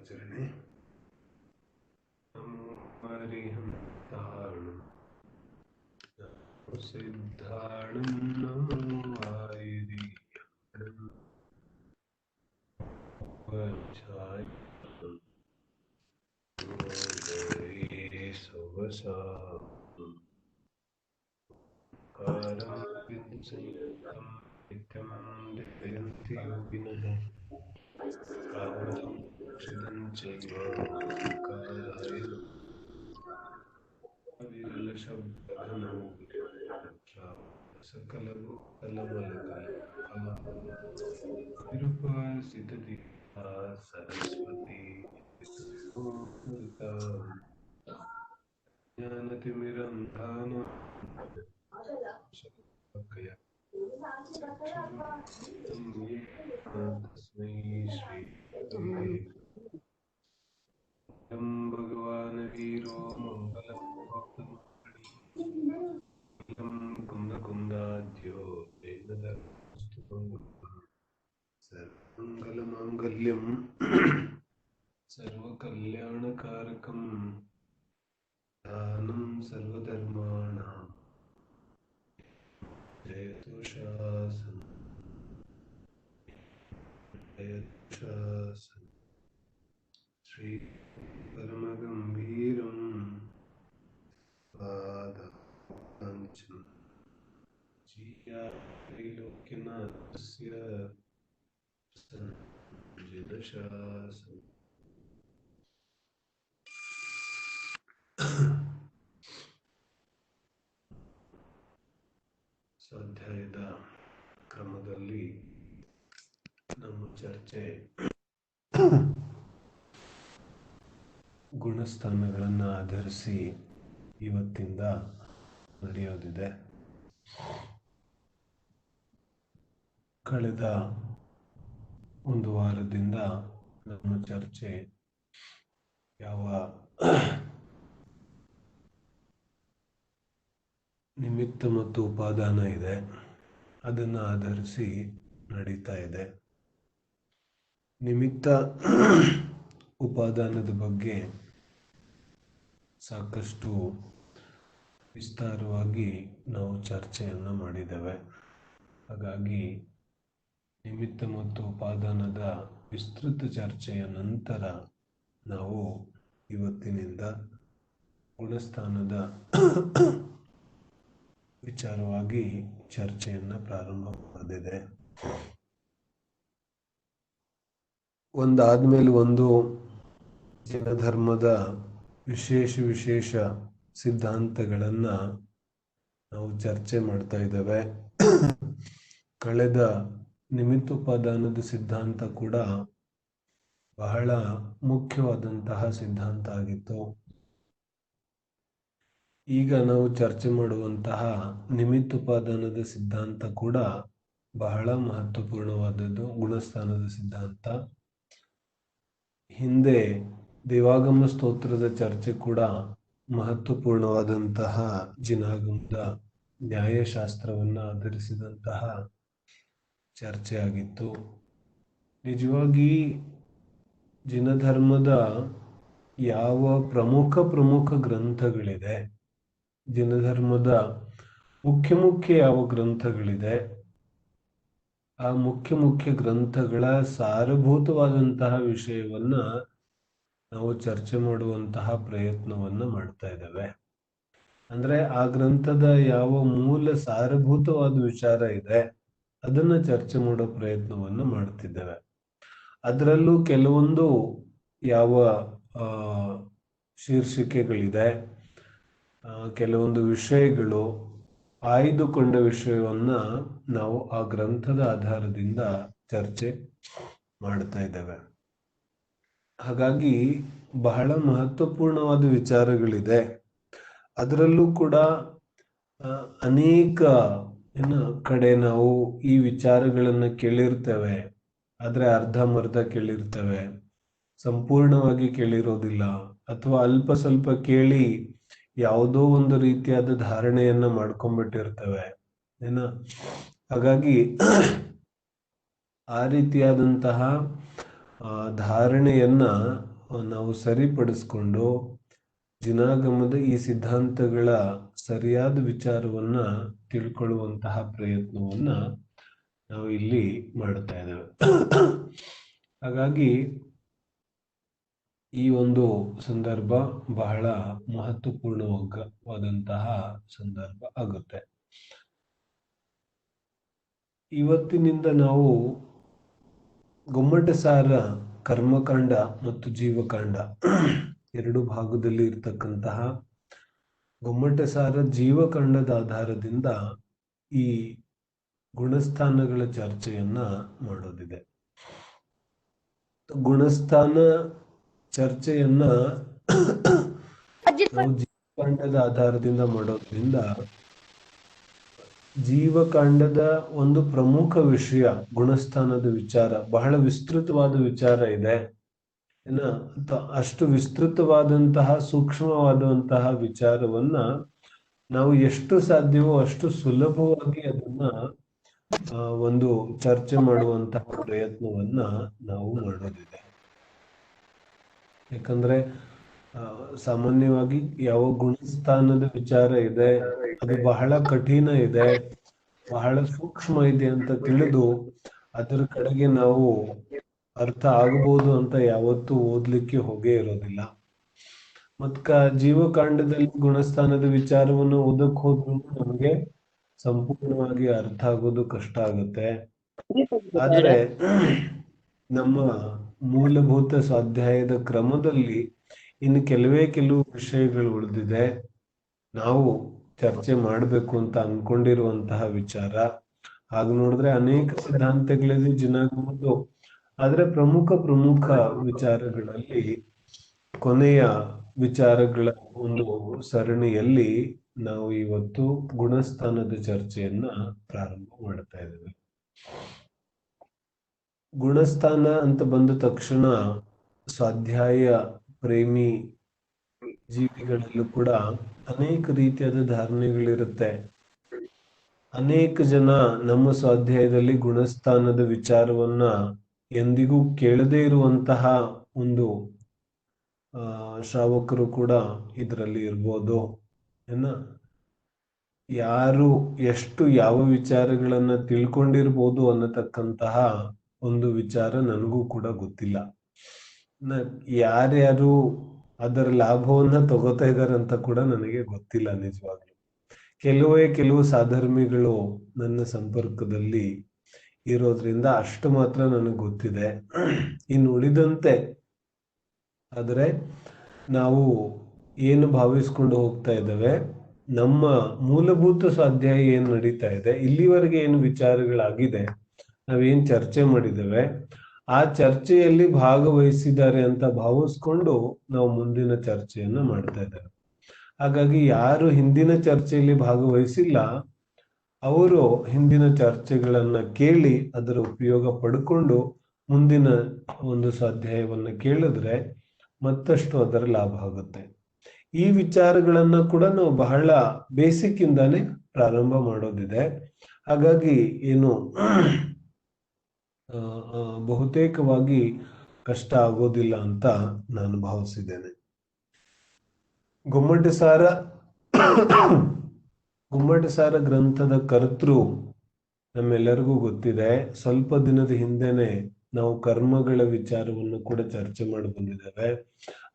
ಆಚರಣೆ. ನಮೋ ಹರಿಹಂತಾಣಂ ನಮೋ ಸಿದ್ಧಾಣಂ ನಮೋ ಆಯುಧೀಯಂ ವಂಚಾಯಂ ಸವಸಾಂ ಕಾರಂ ವಿದ್ಯುಸಂಯುಕ್ತಂ ನಿತ್ಯಂ ಧ್ಯಾಯಂತಿ ಯೋಗಿನಃ ಕಾಮದಂ ಮೋಕ್ಷದಂ ಚೈವ ಕಾಲಾಯ ವಿರಲ ಶಬ್ದಘನೋ ಸಕಲವು ಕಲಮಲಕಲ ನಿರುಪಾಸಿತ ಸರಸ್ವತಿ ಜ್ಞಾನತಿಮಿರಂಧಾನ ತಸ್ಮೈ ಶ್ರೀ ಭಗವಾನ್ ವೀರೋ ಮಂಗಲಂ ಕುಂದಾದ್ಯೋ ಸರ್ವಮಂಗಲಮಾಂಗಲ್ಯಂ ಸರ್ವಕಲ್ಯಾಣಕಾರಕಂ ದಾನಂ ಸರ್ವಧರ್ಮಾಣಾಂ ಜಯತು ಶಾಸನ ಜಯತು ಶಾಸನ ಶ್ರೀ ಪರಮಗಂಭೀರಂ ಪಾದಪಂಚಂ ತ್ರೈಲೋಕ್ಯನಾಥಸ್ಯ ಸಂಜಿತಶಾಸನ. ಸ್ವಾಧ್ಯಾಯದ ಕ್ರಮದಲ್ಲಿ ನಮ್ಮ ಚರ್ಚೆ ಗುಣಸ್ಥಾನಗಳನ್ನು ಆಧರಿಸಿ ಇವತ್ತಿಂದ ನಡೆಯೋದಿದೆ. ಕಳೆದ ಒಂದು ವಾರದಿಂದ ನಮ್ಮ ಚರ್ಚೆ ಯಾವ ನಿಮಿತ್ತ ಮತ್ತು ಉಪಾದಾನ ಇದೆ ಅದನ್ನು ಆಧರಿಸಿ ನಡೀತಾ ಇದೆ. ನಿಮಿತ್ತ ಉಪಾದಾನದ ಬಗ್ಗೆ ಸಾಕಷ್ಟು ವಿಸ್ತಾರವಾಗಿ ನಾವು ಚರ್ಚೆಯನ್ನು ಮಾಡಿದ್ದೇವೆ. ಹಾಗಾಗಿ ನಿಮಿತ್ತ ಮತ್ತು ಉಪಾದಾನದ ವಿಸ್ತೃತ ಚರ್ಚೆಯ ನಂತರ ನಾವು ಇವತ್ತಿನಿಂದ ಗುಣಸ್ಥಾನದ ವಿಚಾರವಾಗಿ ಚರ್ಚೆಯನ್ನು ಪ್ರಾರಂಭ ಮಾಡಿದೆ. ಒಂದಾದ್ಮೇಲೆ ಒಂದು ಜೈನಧರ್ಮದ ವಿಶೇಷ ಸಿದ್ಧಾಂತಗಳನ್ನು ನಾವು ಚರ್ಚೆ ಮಾಡ್ತಾ ಇದ್ದೇವೆ. ಕಳೆದ ನಿಮಿತ್ತೋಪಾದಾನದ ಸಿದ್ಧಾಂತ ಕೂಡ ಬಹಳ ಮುಖ್ಯವಾದಂತಹ ಸಿದ್ಧಾಂತ ಆಗಿತ್ತು. ಈಗ ನಾವು ಚರ್ಚೆ ಮಾಡುವಂತಹ ನಿಮಿತ್ತೋಪಾದಾನದ ಸಿದ್ಧಾಂತ ಕೂಡ ಬಹಳ ಮಹತ್ವಪೂರ್ಣವಾದದ್ದು, ಗುಣಸ್ಥಾನದ ಸಿದ್ಧಾಂತ. ಹಿಂದೆ ದೇವಾಗಮ ಸ್ತೋತ್ರದ ಚರ್ಚೆ ಕೂಡ ಮಹತ್ವಪೂರ್ಣವಾದಂತಹ ಜಿನಾಗಮದ ನ್ಯಾಯಶಾಸ್ತ್ರವನ್ನು ಆಧರಿಸಿದಂತಹ ಚರ್ಚೆ ಆಗಿತ್ತು. ನಿಜವಾಗಿ ಜಿನಧರ್ಮದ ಯಾವ ಪ್ರಮುಖ ಗ್ರಂಥಗಳಿದೆ, ಜಿನಧರ್ಮದ ಮುಖ್ಯ ಯಾವ ಗ್ರಂಥಗಳಿದೆ, ಆ ಮುಖ್ಯ ಗ್ರಂಥಗಳ ಸಾರಭೂತವಾದಂತಹ ವಿಷಯವನ್ನ ನಾವು ಚರ್ಚೆ ಮಾಡುವಂತಹ ಪ್ರಯತ್ನವನ್ನ ಮಾಡ್ತಾ ಇದ್ದೇವೆ. ಅಂದ್ರೆ ಆ ಗ್ರಂಥದ ಯಾವ ಮೂಲ ಸಾರಭೂತವಾದ ವಿಚಾರ ಇದೆ ಅದನ್ನ ಚರ್ಚೆ ಮಾಡೋ ಪ್ರಯತ್ನವನ್ನು ಮಾಡ್ತಿದ್ದೇವೆ. ಅದರಲ್ಲೂ ಕೆಲವೊಂದು ಯಾವ ಶೀರ್ಷಿಕೆಗಳಿದೆ, ಕೆಲವೊಂದು ವಿಷಯಗಳು ಆಯ್ದುಕೊಂಡ ವಿಷಯವನ್ನ ನಾವು ಆ ಗ್ರಂಥದ ಆಧಾರದಿಂದ ಚರ್ಚೆ ಮಾಡ್ತಾ ಇದ್ದೇವೆ. ಹಾಗಾಗಿ ಬಹಳ ಮಹತ್ವಪೂರ್ಣವಾದ ವಿಚಾರಗಳಿದೆ. ಅದರಲ್ಲೂ ಕೂಡ ಅನೇಕ ಕಡೆ ನಾವು ಈ ವಿಚಾರಗಳನ್ನು ಕೇಳಿರ್ತೇವೆ, ಆದ್ರೆ ಅರ್ಧಂಬರ್ಧ ಕೇಳಿರ್ತೇವೆ, ಸಂಪೂರ್ಣವಾಗಿ ಕೇಳಿರೋದಿಲ್ಲ, ಅಥವಾ ಅಲ್ಪ ಸ್ವಲ್ಪ ಕೇಳಿ ಯಾವುದೋ ಒಂದು ರೀತಿಯಾದ ಧಾರಣೆಯನ್ನ ಮಾಡ್ಕೊಂಡ್ಬಿಟ್ಟಿರ್ತೇವೆ ಹಾಗಾಗಿ ಆ ರೀತಿಯಾದಂತಹ ಧಾರಣೆಯನ್ನ ನಾವು ಸರಿಪಡಿಸ್ಕೊಂಡು ಜಿನಾಗಮದ ಈ ಸಿದ್ಧಾಂತಗಳ ಸರಿಯಾದ ವಿಚಾರವನ್ನ ತಿಳ್ಕೊಳ್ಳುವಂತಹ ಪ್ರಯತ್ನವನ್ನ ನಾವು ಇಲ್ಲಿ ಮಾಡ್ತಾ ಇದ್ದೇವೆ. ಹಾಗಾಗಿ ಈ ಒಂದು ಸಂದರ್ಭ ಬಹಳ ಮಹತ್ವಪೂರ್ಣವಾದಂತಹ ಸಂದರ್ಭ ಆಗುತ್ತೆ. ಇವತ್ತಿನಿಂದ ನಾವು ಗೊಮ್ಮಟಸಾರ ಕರ್ಮಕಾಂಡ ಮತ್ತು ಜೀವಕಾಂಡ ಎರಡು ಭಾಗದಲ್ಲಿ ಇರ್ತಕ್ಕಂತಹ ಗೊಮ್ಮಟಸಾರ ಜೀವಕಾಂಡದ ಆಧಾರದಿಂದ ಈ ಗುಣಸ್ಥಾನಗಳ ಚರ್ಚೆಯನ್ನ ಮಾಡೋದಿದೆ. ಗುಣಸ್ಥಾನ ಚರ್ಚೆಯನ್ನ ನಾವು ಜೀವಕಾಂಡದ ಆಧಾರದಿಂದ ಮಾಡೋದ್ರಿಂದ ಜೀವಕಾಂಡದ ಒಂದು ಪ್ರಮುಖ ವಿಷಯ ಗುಣಸ್ಥಾನದ ವಿಚಾರ, ಬಹಳ ವಿಸ್ತೃತವಾದ ವಿಚಾರ ಇದೆ. ಅಷ್ಟು ವಿಸ್ತೃತವಾದಂತಹ ಸೂಕ್ಷ್ಮವಾದಂತಹ ವಿಚಾರವನ್ನ ನಾವು ಎಷ್ಟು ಸಾಧ್ಯವೋ ಅಷ್ಟು ಸುಲಭವಾಗಿ ಅದನ್ನ ಒಂದು ಚರ್ಚೆ ಮಾಡುವಂತಹ ಪ್ರಯತ್ನವನ್ನ ನಾವು ಮಾಡೋದಿದೆ. ಯಾಕಂದ್ರೆ ಸಾಮಾನ್ಯವಾಗಿ ಯಾವ ಗುಣಸ್ಥಾನದ ವಿಚಾರ ಇದೆ ಅದು ಬಹಳ ಕಠಿಣ ಇದೆ, ಬಹಳ ಸೂಕ್ಷ್ಮ ಇದೆ ಅಂತ ತಿಳಿದು ಅದರ ಕಡೆಗೆ ನಾವು ಅರ್ಥ ಆಗಬಹುದು ಅಂತ ಯಾವತ್ತೂ ಓದ್ಲಿಕ್ಕೆ ಹೋಗೇ ಇರೋದಿಲ್ಲ. ಮತ್ಕ ಜೀವಕಾಂಡದಲ್ಲಿ ಗುಣಸ್ಥಾನದ ವಿಚಾರವನ್ನು ಓದಕ್ ಹೋದ್ರೂ ನಮಗೆ ಸಂಪೂರ್ಣವಾಗಿ ಅರ್ಥ ಆಗೋದು ಕಷ್ಟ ಆಗುತ್ತೆ. ಆದ್ರೆ ನಮ್ಮ ಮೂಲಭೂತ ಸ್ವಾಧ್ಯಾಯದ ಕ್ರಮದಲ್ಲಿ ಇನ್ನು ಕೆಲವು ವಿಷಯಗಳು ಉಳಿದಿದೆ, ನಾವು ಚರ್ಚೆ ಮಾಡಬೇಕು ಅಂತ ಅನ್ಕೊಂಡಿರುವಂತಹ ವಿಚಾರ. ಹಾಗೆ ನೋಡಿದ್ರೆ ಅನೇಕ ಸಿದ್ಧಾಂತಗಳಲ್ಲಿ ಜಿನಾಗಮದ್ದು, ಆದ್ರೆ ಪ್ರಮುಖ ವಿಚಾರಗಳಲ್ಲಿ ಕೊನೆಯ ವಿಚಾರಗಳ ಒಂದು ಸರಣಿಯಲ್ಲಿ ನಾವು ಇವತ್ತು ಗುಣಸ್ಥಾನದ ಚರ್ಚೆಯನ್ನ ಪ್ರಾರಂಭ ಮಾಡ್ತಾ ಇದ್ದೇವೆ. ಗುಣಸ್ಥಾನ ಅಂತ ಬಂದ ತಕ್ಷಣ ಸ್ವಾಧ್ಯಾಯ ಪ್ರೇಮಿ ಜೀವಿಗಳಲ್ಲೂ ಕೂಡ ಅನೇಕ ರೀತಿಯಾದ ಧಾರಣೆಗಳಿರುತ್ತೆ. ಅನೇಕ ಜನ ನಮ್ಮ ಸ್ವಾಧ್ಯಾಯದಲ್ಲಿ ಗುಣಸ್ಥಾನದ ವಿಚಾರವನ್ನ ಎಂದಿಗೂ ಕೇಳದೇ ಇರುವಂತಹ ಒಂದು ಶ್ರಾವಕರು ಕೂಡ ಇದರಲ್ಲಿ ಇರ್ಬೋದು. ಯಾರು ಎಷ್ಟು ಯಾವ ವಿಚಾರಗಳನ್ನ ತಿಳ್ಕೊಂಡಿರ್ಬೋದು ಅನ್ನತಕ್ಕಂತಹ ಒಂದು ವಿಚಾರ ನನಗೂ ಕೂಡ ಗೊತ್ತಿಲ್ಲ. ಯಾರ್ಯಾರು ಅದರ ಲಾಭವನ್ನ ತಗೋತಾ ಇದ್ದಾರೆ ಅಂತ ಕೂಡ ನನಗೆ ಗೊತ್ತಿಲ್ಲ ನಿಜವಾಗ್ಲು. ಕೆಲವು ಸಾಧರ್ಮಿಗಳು ನನ್ನ ಸಂಪರ್ಕದಲ್ಲಿ ಇರೋದ್ರಿಂದ ಅಷ್ಟು ಮಾತ್ರ ನನಗೆ ಗೊತ್ತಿದೆ. ಇನ್ನು ಉಳಿದಂತೆ ಆದ್ರೆ ನಾವು ಏನು ಭಾವಿಸ್ಕೊಂಡು ಹೋಗ್ತಾ ಇದ್ದೇವೆ, ನಮ್ಮ ಮೂಲಭೂತ ಸ್ವಾಧ್ಯಾಯ ಏನ್ ನಡೀತಾ ಇದೆ, ಇಲ್ಲಿವರೆಗೆ ಏನು ವಿಚಾರಗಳಾಗಿದೆ, ನಾವೇನ್ ಚರ್ಚೆ ಮಾಡಿದ್ದೇವೆ ಆ ಚರ್ಚೆಯಲ್ಲಿ ಭಾಗವಹಿಸಿದ್ದಾರೆ ಅಂತ ಭಾವಿಸ್ಕೊಂಡು ನಾವು ಮುಂದಿನ ಚರ್ಚೆಯನ್ನ ಮಾಡ್ತಾ ಇದ್ದೇವೆ. ಹಾಗಾಗಿ ಯಾರು ಹಿಂದಿನ ಚರ್ಚೆಯಲ್ಲಿ ಭಾಗವಹಿಸಿಲ್ಲ ಅವರು ಹಿಂದಿನ ಚರ್ಚೆಗಳನ್ನ ಕೇಳಿ ಅದರ ಉಪಯೋಗ ಪಡ್ಕೊಂಡು ಮುಂದಿನ ಒಂದು ಸ್ವಾಧ್ಯಾಯವನ್ನ ಕೇಳಿದ್ರೆ ಮತ್ತಷ್ಟು ಅದರ ಲಾಭ ಆಗುತ್ತೆ. ಈ ವಿಚಾರಗಳನ್ನ ಕೂಡ ನಾವು ಬಹಳ ಬೇಸಿಕ್ ಇಂದಾನೆ ಪ್ರಾರಂಭ ಮಾಡೋದಿದೆ. ಹಾಗಾಗಿ ಏನು ಬಹುತೇಕವಾಗಿ ಕಷ್ಟ ಆಗೋದಿಲ್ಲ ಅಂತ ನಾನು ಭಾವಿಸಿದ್ದೇನೆ. ಗುಮ್ಮಟಸಾರ ಗ್ರಂಥದ ಕರ್ತೃ ನಮ್ಮೆಲ್ಲರಿಗೂ ಗೊತ್ತಿದೆ. ಸ್ವಲ್ಪ ದಿನದ ಹಿಂದೆನೆ ನಾವು ಕರ್ಮಗಳ ವಿಚಾರವನ್ನು ಕೂಡ ಚರ್ಚೆ ಮಾಡಿ ಬಂದಿದ್ದೇವೆ.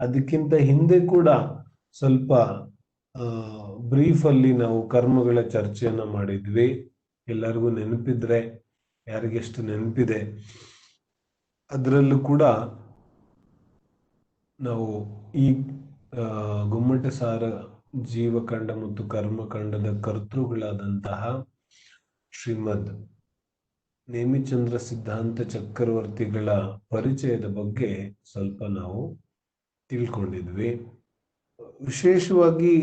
ಅದಕ್ಕಿಂತ ಹಿಂದೆ ಕೂಡ ಸ್ವಲ್ಪ ಬ್ರೀಫ್ ಅಲ್ಲಿ ನಾವು ಕರ್ಮಗಳ ಚರ್ಚೆಯನ್ನ ಮಾಡಿದ್ವಿ. ಎಲ್ಲರಿಗೂ ನೆನಪಿದ್ರೆ, ಯಾರಿಗೆಷ್ಟು ನೆನಪಿದೆ, ಅದರಲ್ಲೂ ಕೂಡ ನಾವು ಈ ಗುಮ್ಮಟಸಾರ ಜೀವಕಾಂಡ ಮತ್ತು ಕರ್ಮಕಾಂಡದ ಕರ್ತೃಗಳಾದಂತಹ ಶ್ರೀಮದ್ ನೇಮಿಚಂದ್ರ ಸಿದ್ಧಾಂತ ಚಕ್ರವರ್ತಿಗಳ ಪರಿಚಯದ ಬಗ್ಗೆ ಸ್ವಲ್ಪ ನಾವು ತಿಳ್ಕೊಂಡಿದ್ವಿ. ವಿಶೇಷವಾಗಿ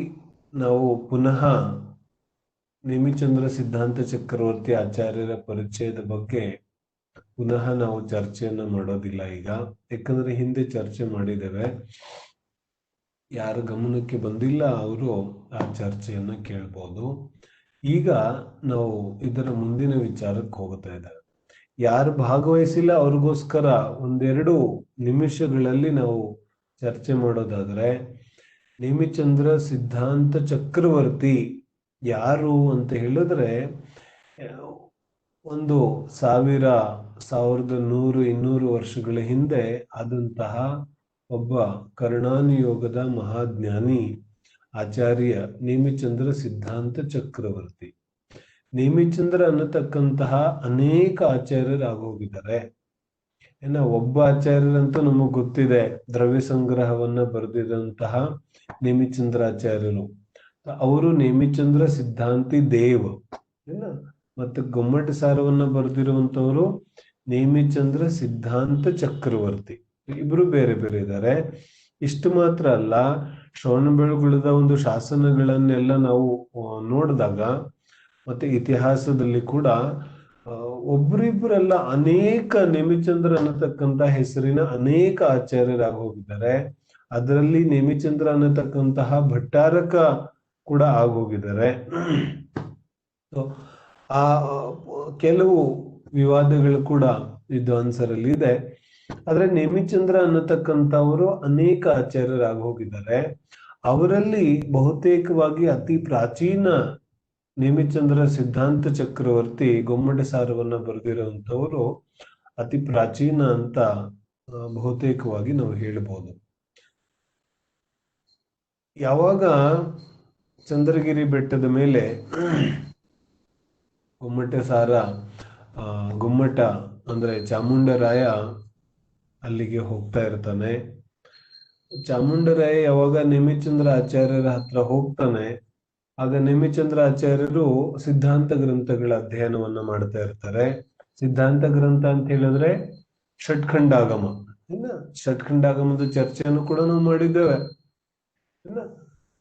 ನಾವು ಪುನಃ ನೇಮಿಚಂದ್ರ ಸಿದ್ಧಾಂತ ಚಕ್ರವರ್ತಿ ಆಚಾರ್ಯರ ಪರಿಚಯದ ಬಗ್ಗೆ ಪುನಃ ನಾವು ಚರ್ಚೆಯನ್ನ ಮಾಡೋದಿಲ್ಲ ಈಗ, ಯಾಕಂದ್ರೆ ಹಿಂದೆ ಚರ್ಚೆ ಮಾಡಿದ್ದೇವೆ. ಯಾರ ಗಮನಕ್ಕೆ ಬಂದಿಲ್ಲ ಅವರು ಆ ಚರ್ಚೆಯನ್ನ ಕೇಳ್ಬೋದು. ಈಗ ನಾವು ಇದರ ಮುಂದಿನ ವಿಚಾರಕ್ಕೆ ಹೋಗ್ತಾ ಇದ್ದೇವೆ. ಯಾರು ಭಾಗವಹಿಸಿಲ್ಲ ಅವ್ರಿಗೋಸ್ಕರ ಒಂದೆರಡು ನಿಮಿಷಗಳಲ್ಲಿ ನಾವು ಚರ್ಚೆ ಮಾಡೋದಾದ್ರೆ ನೇಮಿಚಂದ್ರ ಸಿದ್ಧಾಂತ ಚಕ್ರವರ್ತಿ ಯಾರು ಅಂತ ಹೇಳಿದ್ರೆ ಒಂದು 1100-200 ವರ್ಷಗಳ ಹಿಂದೆ ಆದಂತಹ ಒಬ್ಬ ಕರ್ಣಾನುಯೋಗದ ಮಹಾಜ್ಞಾನಿ ಆಚಾರ್ಯ ನೇಮಿಚಂದ್ರ ಸಿದ್ಧಾಂತ ಚಕ್ರವರ್ತಿ. ನೇಮಿಚಂದ್ರ ಅನ್ನತಕ್ಕಂತಹ ಅನೇಕ ಆಚಾರ್ಯರಾಗೋಗಿದ್ದಾರೆ. ಒಬ್ಬ ಆಚಾರ್ಯರಂತೂ ನಮಗ್ ಗೊತ್ತಿದೆ, ದ್ರವ್ಯ ಸಂಗ್ರಹವನ್ನ ಬರೆದಿದಂತಹ ನೇಮಿಚಂದ್ರಾಚಾರ್ಯರು. ಅವರು ನೇಮಿಚಂದ್ರ ಸಿದ್ಧಾಂತಿ ದೇವ್ ಮತ್ತೆ ಗೊಮ್ಮಟ ಸಾರವನ್ನ ಬರೆದಿರುವಂತವರು ನೇಮಿಚಂದ್ರ ಸಿದ್ಧಾಂತ ಚಕ್ರವರ್ತಿ. ಇಬ್ರು ಬೇರೆ ಬೇರೆ ಇದ್ದಾರೆ. ಇಷ್ಟು ಮಾತ್ರ ಅಲ್ಲ, ಶ್ರವಣಬೆಳಗೊಳದ ಒಂದು ಶಾಸನಗಳನ್ನೆಲ್ಲ ನಾವು ನೋಡಿದಾಗ ಮತ್ತೆ ಇತಿಹಾಸದಲ್ಲಿ ಕೂಡ ಒಬ್ರಿಬ್ರಲ್ಲ ಅನೇಕ ನೇಮಿಚಂದ್ರ ಅನ್ನತಕ್ಕಂತ ಹೆಸರಿನ ಅನೇಕ ಆಚಾರ್ಯರಾಗಿ ಹೋಗಿದ್ದಾರೆ. ಅದರಲ್ಲಿ ನೇಮಿಚಂದ್ರ ಅನ್ನತಕ್ಕಂತಹ ಭಟ್ಟಾರಕ ಕೂಡ ಆಗೋಗಿದ್ದಾರೆ. ಆ ಕೆಲವು ವಿವಾದಗಳು ಕೂಡ ವಿದ್ವಾಂಸರಲ್ಲಿ ಇದೆ. ಆದ್ರೆ ನೇಮಿಚಂದ್ರ ಅನ್ನತಕ್ಕಂಥವರು ಅನೇಕ ಆಚಾರ್ಯರಾಗಿ ಹೋಗಿದ್ದಾರೆ. ಅವರಲ್ಲಿ ಬಹುತೇಕವಾಗಿ ಅತಿ ಪ್ರಾಚೀನ ನೇಮಿಚಂದ್ರ ಸಿದ್ಧಾಂತ ಚಕ್ರವರ್ತಿ ಗೊಮ್ಮಟ ಸಾರವನ್ನ ಬರೆದಿರುವಂತವರು ಅತಿ ಪ್ರಾಚೀನ ಅಂತ ಬಹುತೇಕವಾಗಿ ನಾವು ಹೇಳ್ಬೋದು. ಯಾವಾಗ ಚಂದ್ರಗಿರಿ ಬೆಟ್ಟದ ಮೇಲೆ ಗೊಮ್ಮಟ ಸಾರ ಗೊಮ್ಮಟ ಅಂದ್ರೆ ಚಾಮುಂಡರಾಯ ಅಲ್ಲಿಗೆ ಹೋಗ್ತಾ ಇರ್ತಾನೆ. ಚಾಮುಂಡರಾಯ ಯಾವಾಗ ನೇಮಿಚಂದ್ರ ಆಚಾರ್ಯರ ಹತ್ರ ಹೋಗ್ತಾನೆ, ಆಗ ನೇಮಿಚಂದ್ರ ಆಚಾರ್ಯರು ಸಿದ್ಧಾಂತ ಗ್ರಂಥಗಳ ಅಧ್ಯಯನವನ್ನ ಮಾಡ್ತಾ ಇರ್ತಾರೆ. ಸಿದ್ಧಾಂತ ಗ್ರಂಥ ಅಂತ ಹೇಳಿದ್ರೆ ಷಟ್ಖಂಡಾಗಮ. ಷಟ್ಖಂಡಾಗಮದ ಚರ್ಚೆಯನ್ನು ಕೂಡ ನಾವು ಮಾಡಿದ್ದೇವೆ.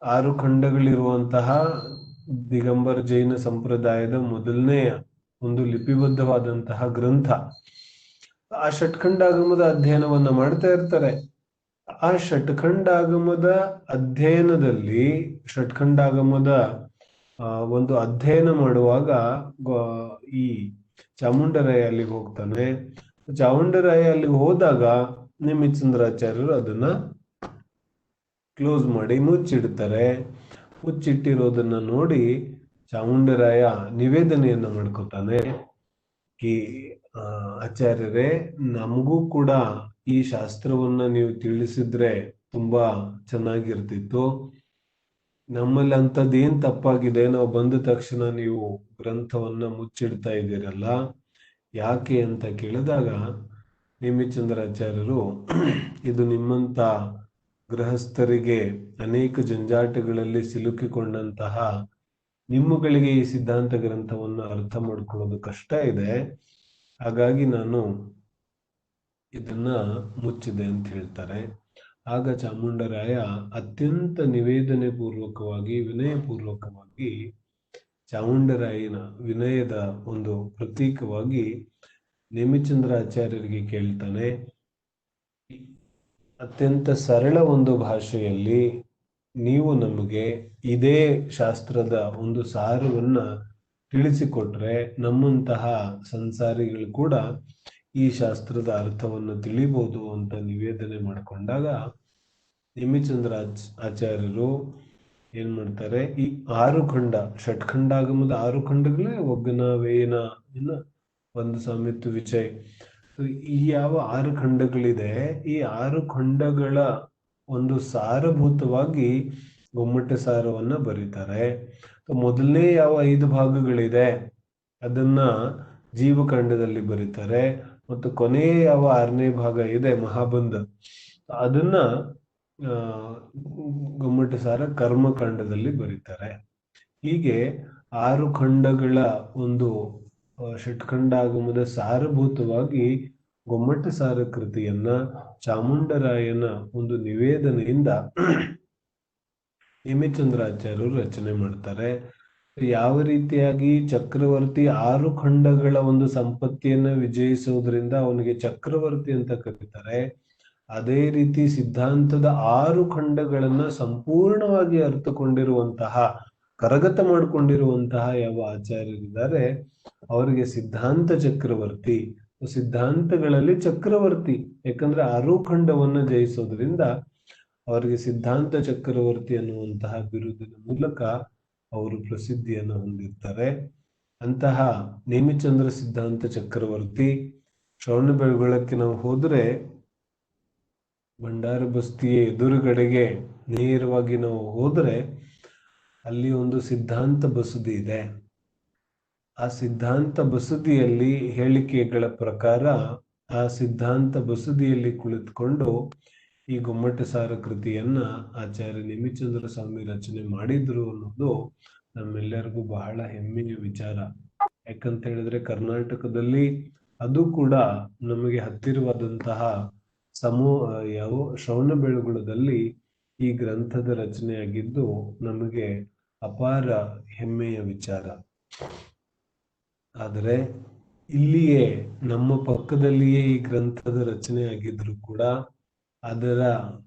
6 ಖಂಡಗಳಿರುವಂತಹ ದಿಗಂಬರ ಜೈನ ಸಂಪ್ರದಾಯದ ಮೊದಲನೆಯ ಒಂದು ಲಿಪಿಬದ್ಧವಾದಂತಹ ಗ್ರಂಥ. ಆ ಷಟ್ಖಂಡಾಗಮದ ಅಧ್ಯಯನವನ್ನ ಮಾಡ್ತಾ ಇರ್ತಾರೆ. ಆ ಷಟ್ಖಂಡಾಗಮದ ಅಧ್ಯಯನದಲ್ಲಿ ಷಟ್ಖಂಡಾಗಮದ ಒಂದು ಅಧ್ಯಯನ ಮಾಡುವಾಗ ಈ ಚಾಮುಂಡರಾಯ ಅಲ್ಲಿಗೆ ಹೋಗ್ತಾನೆ. ಚಾಮುಂಡರಾಯ ಅಲ್ಲಿಗೆ ಹೋದಾಗ ನೇಮಿಚಂದ್ರಾಚಾರ್ಯರು ಅದನ್ನ ಕ್ಲೋಸ್ ಮಾಡಿ ಮುಚ್ಚಿಡ್ತಾರೆ. ಮುಚ್ಚಿಟ್ಟಿರೋದನ್ನ ನೋಡಿ ಚಾಮುಂಡರಾಯ ನಿವೇದನೆಯನ್ನ ಮಾಡ್ಕೊತಾನೆ. ಆಚಾರ್ಯರೇ, ನಮಗೂ ಕೂಡ ಈ ಶಾಸ್ತ್ರವನ್ನ ನೀವು ತಿಳಿಸಿದ್ರೆ ತುಂಬಾ ಚೆನ್ನಾಗಿರ್ತಿತ್ತು. ನಮ್ಮಲ್ಲಿ ಅಂತದ್ದೇನ್ ತಪ್ಪಾಗಿದೆ? ನಾವು ಬಂದ ತಕ್ಷಣ ನೀವು ಗ್ರಂಥವನ್ನ ಮುಚ್ಚಿಡ್ತಾ ಇದ್ದೀರಲ್ಲ, ಯಾಕೆ ಅಂತ ಕೇಳಿದಾಗ ನೇಮಿಚಂದ್ರಾಚಾರ್ಯರು, ಇದು ನಿಮ್ಮಂತ ಗೃಹಸ್ಥರಿಗೆ ಅನೇಕ ಜಂಜಾಟಗಳಲ್ಲಿ ಸಿಲುಕಿಕೊಂಡಂತಹ ನಿಮ್ಮಗಳಿಗೆ ಈ ಸಿದ್ಧಾಂತ ಗ್ರಂಥವನ್ನು ಅರ್ಥ ಮಾಡ್ಕೊಳ್ಳೋದು ಕಷ್ಟ ಇದೆ, ಹಾಗಾಗಿ ನಾನು ಇದನ್ನ ಮುಚ್ಚಿದೆ ಅಂತ ಹೇಳ್ತಾರೆ. ಆಗ ಚಾಮುಂಡರಾಯ ಅತ್ಯಂತ ನಿವೇದನೆ ಪೂರ್ವಕವಾಗಿ ವಿನಯಪೂರ್ವಕವಾಗಿ ಚಾಮುಂಡರಾಯನ ವಿನಯದ ಒಂದು ಪ್ರತೀಕವಾಗಿ ನೇಮಿಚಂದ್ರಾಚಾರ್ಯರಿಗೆ ಕೇಳ್ತಾನೆ, ಅತ್ಯಂತ ಸರಳ ಒಂದು ಭಾಷೆಯಲ್ಲಿ ನೀವು ನಮಗೆ ಇದೇ ಶಾಸ್ತ್ರದ ಒಂದು ಸಾರವನ್ನ ತಿಳಿಸಿಕೊಟ್ರೆ ನಮ್ಮಂತಹ ಸಂಸಾರಿಗಳು ಕೂಡ ಈ ಶಾಸ್ತ್ರದ ಅರ್ಥವನ್ನು ತಿಳಿಬಹುದು ಅಂತ ನಿವೇದನೆ ಮಾಡಿಕೊಂಡಾಗ ನೇಮಿಚಂದ್ರ ಆಚಾರ್ಯರು ಏನ್ ಮಾಡ್ತಾರೆ, ಈ 6 ಖಂಡ ಷಟ್ಖಂಡಾಗಮದ 6 ಖಂಡಗಳೇ ಒಗ್ಗನ ವೇಯನ ಒಂದು ಸಾಮಿತ್ವ ವಿಚಯ, ಈ ಯಾವ 6 ಖಂಡಗಳಿದೆ, ಈ 6 ಖಂಡಗಳ ಒಂದು ಸಾರಭೂತವಾಗಿ ಗೊಮ್ಮಟ ಸಾರವನ್ನ ಬರೀತಾರೆ. ಮೊದಲನೇ ಯಾವ 5 ಭಾಗಗಳಿದೆ ಅದನ್ನ ಜೀವಖಂಡದಲ್ಲಿ ಬರೀತಾರೆ. ಮತ್ತು ಕೊನೆಯ ಯಾವ 6ನೇ ಭಾಗ ಇದೆ ಮಹಾಬಂಧ, ಅದನ್ನ ಗೊಮ್ಮಟ ಸಾರ ಕರ್ಮಕಾಂಡದಲ್ಲಿ ಬರೀತಾರೆ. ಹೀಗೆ 6 ಖಂಡಗಳ ಒಂದು ಷಟ್ಖಂಡಾಗಮದ ಸಾರಭೂತವಾಗಿ ಗೊಮ್ಮಟ ಸಾರ ಕೃತಿಯನ್ನ ಚಾಮುಂಡರಾಯನ ಒಂದು ನಿವೇದನೆಯಿಂದ ನೇಮಿಚಂದ್ರಾಚಾರ್ಯರು ರಚನೆ ಮಾಡ್ತಾರೆ. ಯಾವ ರೀತಿಯಾಗಿ ಚಕ್ರವರ್ತಿ 6 ಖಂಡಗಳ ಒಂದು ಸಂಪತ್ತಿಯನ್ನ ವಿಜಯಿಸೋದ್ರಿಂದ ಅವನಿಗೆ ಚಕ್ರವರ್ತಿ ಅಂತ ಕರೀತಾರೆ, ಅದೇ ರೀತಿ ಸಿದ್ಧಾಂತದ 6 ಖಂಡಗಳನ್ನ ಸಂಪೂರ್ಣವಾಗಿ ಅರ್ಥಕೊಂಡಿರುವಂತಹ ಕರಗತ ಮಾಡಿಕೊಂಡಿರುವಂತಹ ಯಾವ ಆಚಾರ್ಯರಿದ್ದಾರೆ ಅವರಿಗೆ ಸಿದ್ಧಾಂತ ಚಕ್ರವರ್ತಿ. ಸಿದ್ಧಾಂತಗಳಲ್ಲಿ ಚಕ್ರವರ್ತಿ, ಯಾಕಂದ್ರೆ 6 ಖಂಡವನ್ನ ಜಯಿಸೋದ್ರಿಂದ ಅವರಿಗೆ ಸಿದ್ಧಾಂತ ಚಕ್ರವರ್ತಿ ಅನ್ನುವಂತಹ ಬಿರುದಿನ ಮೂಲಕ ಅವರು ಪ್ರಸಿದ್ಧಿಯನ್ನು ಹೊಂದಿರ್ತಾರೆ. ಅಂತಹ ನೇಮಿಚಂದ್ರ ಸಿದ್ಧಾಂತ ಚಕ್ರವರ್ತಿ ಶ್ರವಣಬೆಳಗೊಳಕ್ಕೆ ನಾವು ಹೋದ್ರೆ ಭಂಡಾರ ಬಸ್ತಿಯ ಎದುರುಗಡೆಗೆ ನೇರವಾಗಿ ನಾವು ಹೋದ್ರೆ ಅಲ್ಲಿ ಒಂದು ಸಿದ್ಧಾಂತ ಬಸದಿ ಇದೆ. ಆ ಸಿದ್ಧಾಂತ ಬಸದಿಯಲ್ಲಿ ಹೇಳಿಕೆಗಳ ಪ್ರಕಾರ ಆ ಸಿದ್ಧಾಂತ ಬಸದಿಯಲ್ಲಿ ಕುಳಿತುಕೊಂಡು ಈ ಗೊಮ್ಮಟಸಾರ ಕೃತಿಯನ್ನ ಆಚಾರ್ಯ ನೇಮಿಚಂದ್ರ ಸ್ವಾಮಿ ರಚನೆ ಮಾಡಿದ್ರು ಅನ್ನೋದು ನಮ್ಮೆಲ್ಲರಿಗೂ ಬಹಳ ಹೆಮ್ಮೆಯ ವಿಚಾರ. ಯಾಕಂತ ಹೇಳಿದ್ರೆ ಕರ್ನಾಟಕದಲ್ಲಿ ಅದು ಕೂಡ ನಮಗೆ ಹತ್ತಿರವಾದಂತಹ ಯಾವ ಶ್ರವಣಬೆಳಗೊಳದಲ್ಲಿ ಈ ಗ್ರಂಥದ ರಚನೆಯಾಗಿದ್ದು ನಮಗೆ ಅಪಾರ ಹೆಮ್ಮೆಯ ವಿಚಾರ. ಆದರೆ ಇಲ್ಲಿಯೇ ನಮ್ಮ ಪಕ್ಕದಲ್ಲಿಯೇ ಈ ಗ್ರಂಥದ ರಚನೆ ಆಗಿದ್ರು ಕೂಡ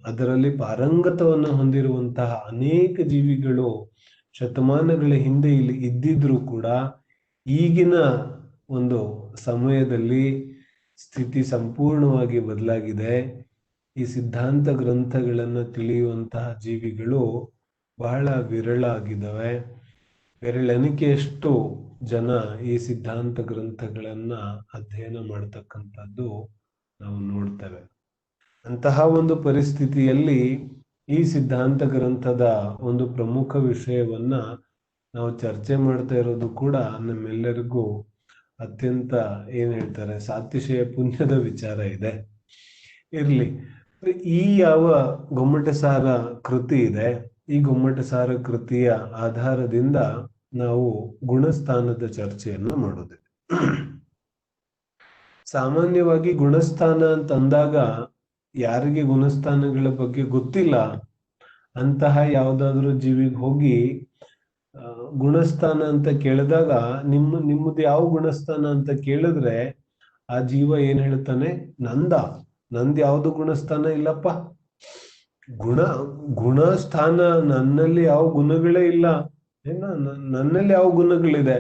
ಅದರಲ್ಲಿ ಪಾರಂಗತವನ್ನು ಹೊಂದಿರುವಂತಹ ಅನೇಕ ಜೀವಿಗಳು ಶತಮಾನಗಳ ಹಿಂದೆ ಇಲ್ಲಿ ಇದ್ದಿದ್ರು ಕೂಡ ಈಗಿನ ಒಂದು ಸಮಯದಲ್ಲಿ ಸ್ಥಿತಿ ಸಂಪೂರ್ಣವಾಗಿ ಬದಲಾಗಿದೆ. ಈ ಸಿದ್ಧಾಂತ ಗ್ರಂಥಗಳನ್ನ ತಿಳಿಯುವಂತಹ ಜೀವಿಗಳು ಬಹಳ ವಿರಳ ಆಗಿದ್ದಾವೆ. ಬೆರಳೆಣಿಕೆಯಷ್ಟು ಜನ ಈ ಸಿದ್ಧಾಂತ ಗ್ರಂಥಗಳನ್ನ ಅಧ್ಯಯನ ಮಾಡತಕ್ಕಂಥದ್ದು ನಾವು ನೋಡ್ತೇವೆ. ಅಂತಹ ಒಂದು ಪರಿಸ್ಥಿತಿಯಲ್ಲಿ ಈ ಸಿದ್ಧಾಂತ ಗ್ರಂಥದ ಒಂದು ಪ್ರಮುಖ ವಿಷಯವನ್ನ ನಾವು ಚರ್ಚೆ ಮಾಡ್ತಾ ಇರೋದು ಕೂಡ ನಮ್ಮೆಲ್ಲರಿಗೂ ಅತ್ಯಂತ ಏನ್ ಹೇಳ್ತಾರೆ ಸಾತಿಶಯ ಪುಣ್ಯದ ವಿಚಾರ ಇದೆ. ಇರ್ಲಿ, ಈ ಯಾವ ಗೊಮ್ಮಟಸಾರ ಕೃತಿ ಇದೆ, ಈ ಗೊಮ್ಮಟಸಾರ ಕೃತಿಯ ಆಧಾರದಿಂದ ನಾವು ಗುಣಸ್ಥಾನದ ಚರ್ಚೆಯನ್ನ ಮಾಡೋದಿದೆ. ಸಾಮಾನ್ಯವಾಗಿ ಗುಣಸ್ಥಾನ ಅಂತಂದಾಗ ಯಾರಿಗೆ ಗುಣಸ್ಥಾನಗಳ ಬಗ್ಗೆ ಗೊತ್ತಿಲ್ಲ ಅಂತಹ ಯಾವ್ದಾದ್ರು ಜೀವಿಗೆ ಹೋಗಿ ಗುಣಸ್ಥಾನ ಅಂತ ಕೇಳಿದಾಗ ನಿಮ್ಮದು ಯಾವ ಗುಣಸ್ಥಾನ ಅಂತ ಕೇಳಿದ್ರೆ ಆ ಜೀವ ಏನ್ ಹೇಳ್ತಾನೆ, ನಂದ್ ಯಾವ್ದು ಗುಣಸ್ಥಾನ ಇಲ್ಲಪ್ಪ, ಗುಣಸ್ಥಾನ ನನ್ನಲ್ಲಿ ಯಾವ ಗುಣಗಳೇ ಇಲ್ಲ, ನನ್ನಲ್ಲಿ ಯಾವ ಗುಣಗಳಿದೆ,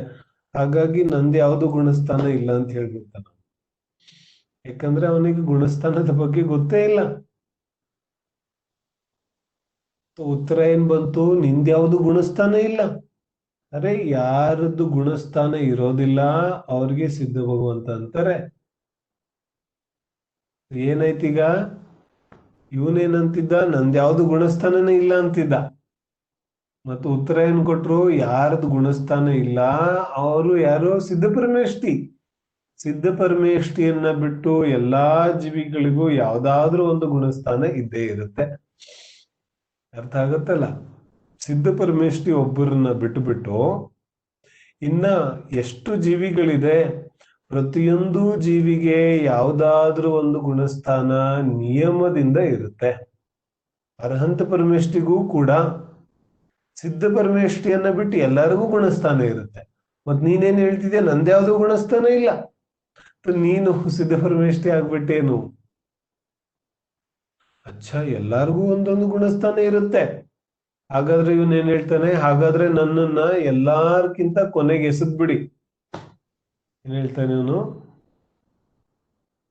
ಹಾಗಾಗಿ ನಂದು ಯಾವ್ದು ಗುಣಸ್ಥಾನ ಇಲ್ಲ ಅಂತ ಹೇಳ್ಬಿಡ್ತಾನ. ಯಾಕಂದ್ರೆ ಅವನಿಗೆ ಗುಣಸ್ಥಾನದ ಬಗ್ಗೆ ಗೊತ್ತೇ ಇಲ್ಲ. ಉತ್ತರ ಏನ್ ಬಂತು, ನಿಂದ್ಯಾವ್ದು ಗುಣಸ್ಥಾನ ಇಲ್ಲ. ಅರೆ, ಯಾರದ್ದು ಗುಣಸ್ಥಾನ ಇರೋದಿಲ್ಲ ಅವ್ರಿಗೆ ಸಿದ್ಧ ಭಗವಂತ ಅಂತಾರೆ. ಏನಾಯ್ತೀಗ, ಇವನೇನಂತಿದ್ದ, ನಂದ್ಯಾವ್ದು ಗುಣಸ್ಥಾನನೇ ಇಲ್ಲ ಅಂತಿದ್ದ. ಮತ್ತು ಉತ್ತರ ಏನ್ ಕೊಟ್ರು, ಯಾರದ್ದು ಗುಣಸ್ಥಾನ ಇಲ್ಲ ಅವರು ಯಾರು, ಸಿದ್ಧ ಪರಮೇಷ್ಠಿಯನ್ನ ಬಿಟ್ಟು ಎಲ್ಲಾ ಜೀವಿಗಳಿಗೂ ಯಾವ್ದಾದ್ರೂ ಒಂದು ಗುಣಸ್ಥಾನ ಇದ್ದೇ ಇರುತ್ತೆ. ಅರ್ಥ ಆಗತ್ತಲ್ಲ? ಸಿದ್ಧ ಪರಮೇಷ್ಠಿ ಒಬ್ಬರನ್ನ ಬಿಟ್ಟು ಇನ್ನ ಎಷ್ಟು ಜೀವಿಗಳಿದೆ, ಪ್ರತಿಯೊಂದು ಜೀವಿಗೆ ಯಾವ್ದಾದ್ರೂ ಒಂದು ಗುಣಸ್ಥಾನ ನಿಯಮದಿಂದ ಇರುತ್ತೆ. ಅರ್ಹಂತ ಪರಮೇಷ್ಠಿಗೂ ಕೂಡ ಸಿದ್ಧ ಪರಮೇಷ್ಠಿಯನ್ನ ಬಿಟ್ಟು ಎಲ್ಲರಿಗೂ ಗುಣಸ್ಥಾನ ಇರುತ್ತೆ. ಮತ್ ನೀನೇನ್ ಹೇಳ್ತಿದ್ಯಾ, ನಂದ್ಯಾವ್ದು ಗುಣಸ್ಥಾನ ಇಲ್ಲ, ನೀನು ಸಿದ್ಧ ಪರಮೇಷ್ಠಿ ಆಗ್ಬಿಟ್ಟೇನು? ಎಲ್ಲಾರ್ಗೂ ಒಂದೊಂದು ಗುಣಸ್ಥಾನ ಇರುತ್ತೆ. ಹಾಗಾದ್ರೆ ಇವನೇನ್ ಹೇಳ್ತಾನೆ, ಹಾಗಾದ್ರೆ ನನ್ನನ್ನ ಎಲ್ಲಾರ್ಕಿಂತ ಕೊನೆಗೆ ಎಸೆದ್ಬಿಡಿ. ಏನ್ ಹೇಳ್ತಾನೆ ಇವನು,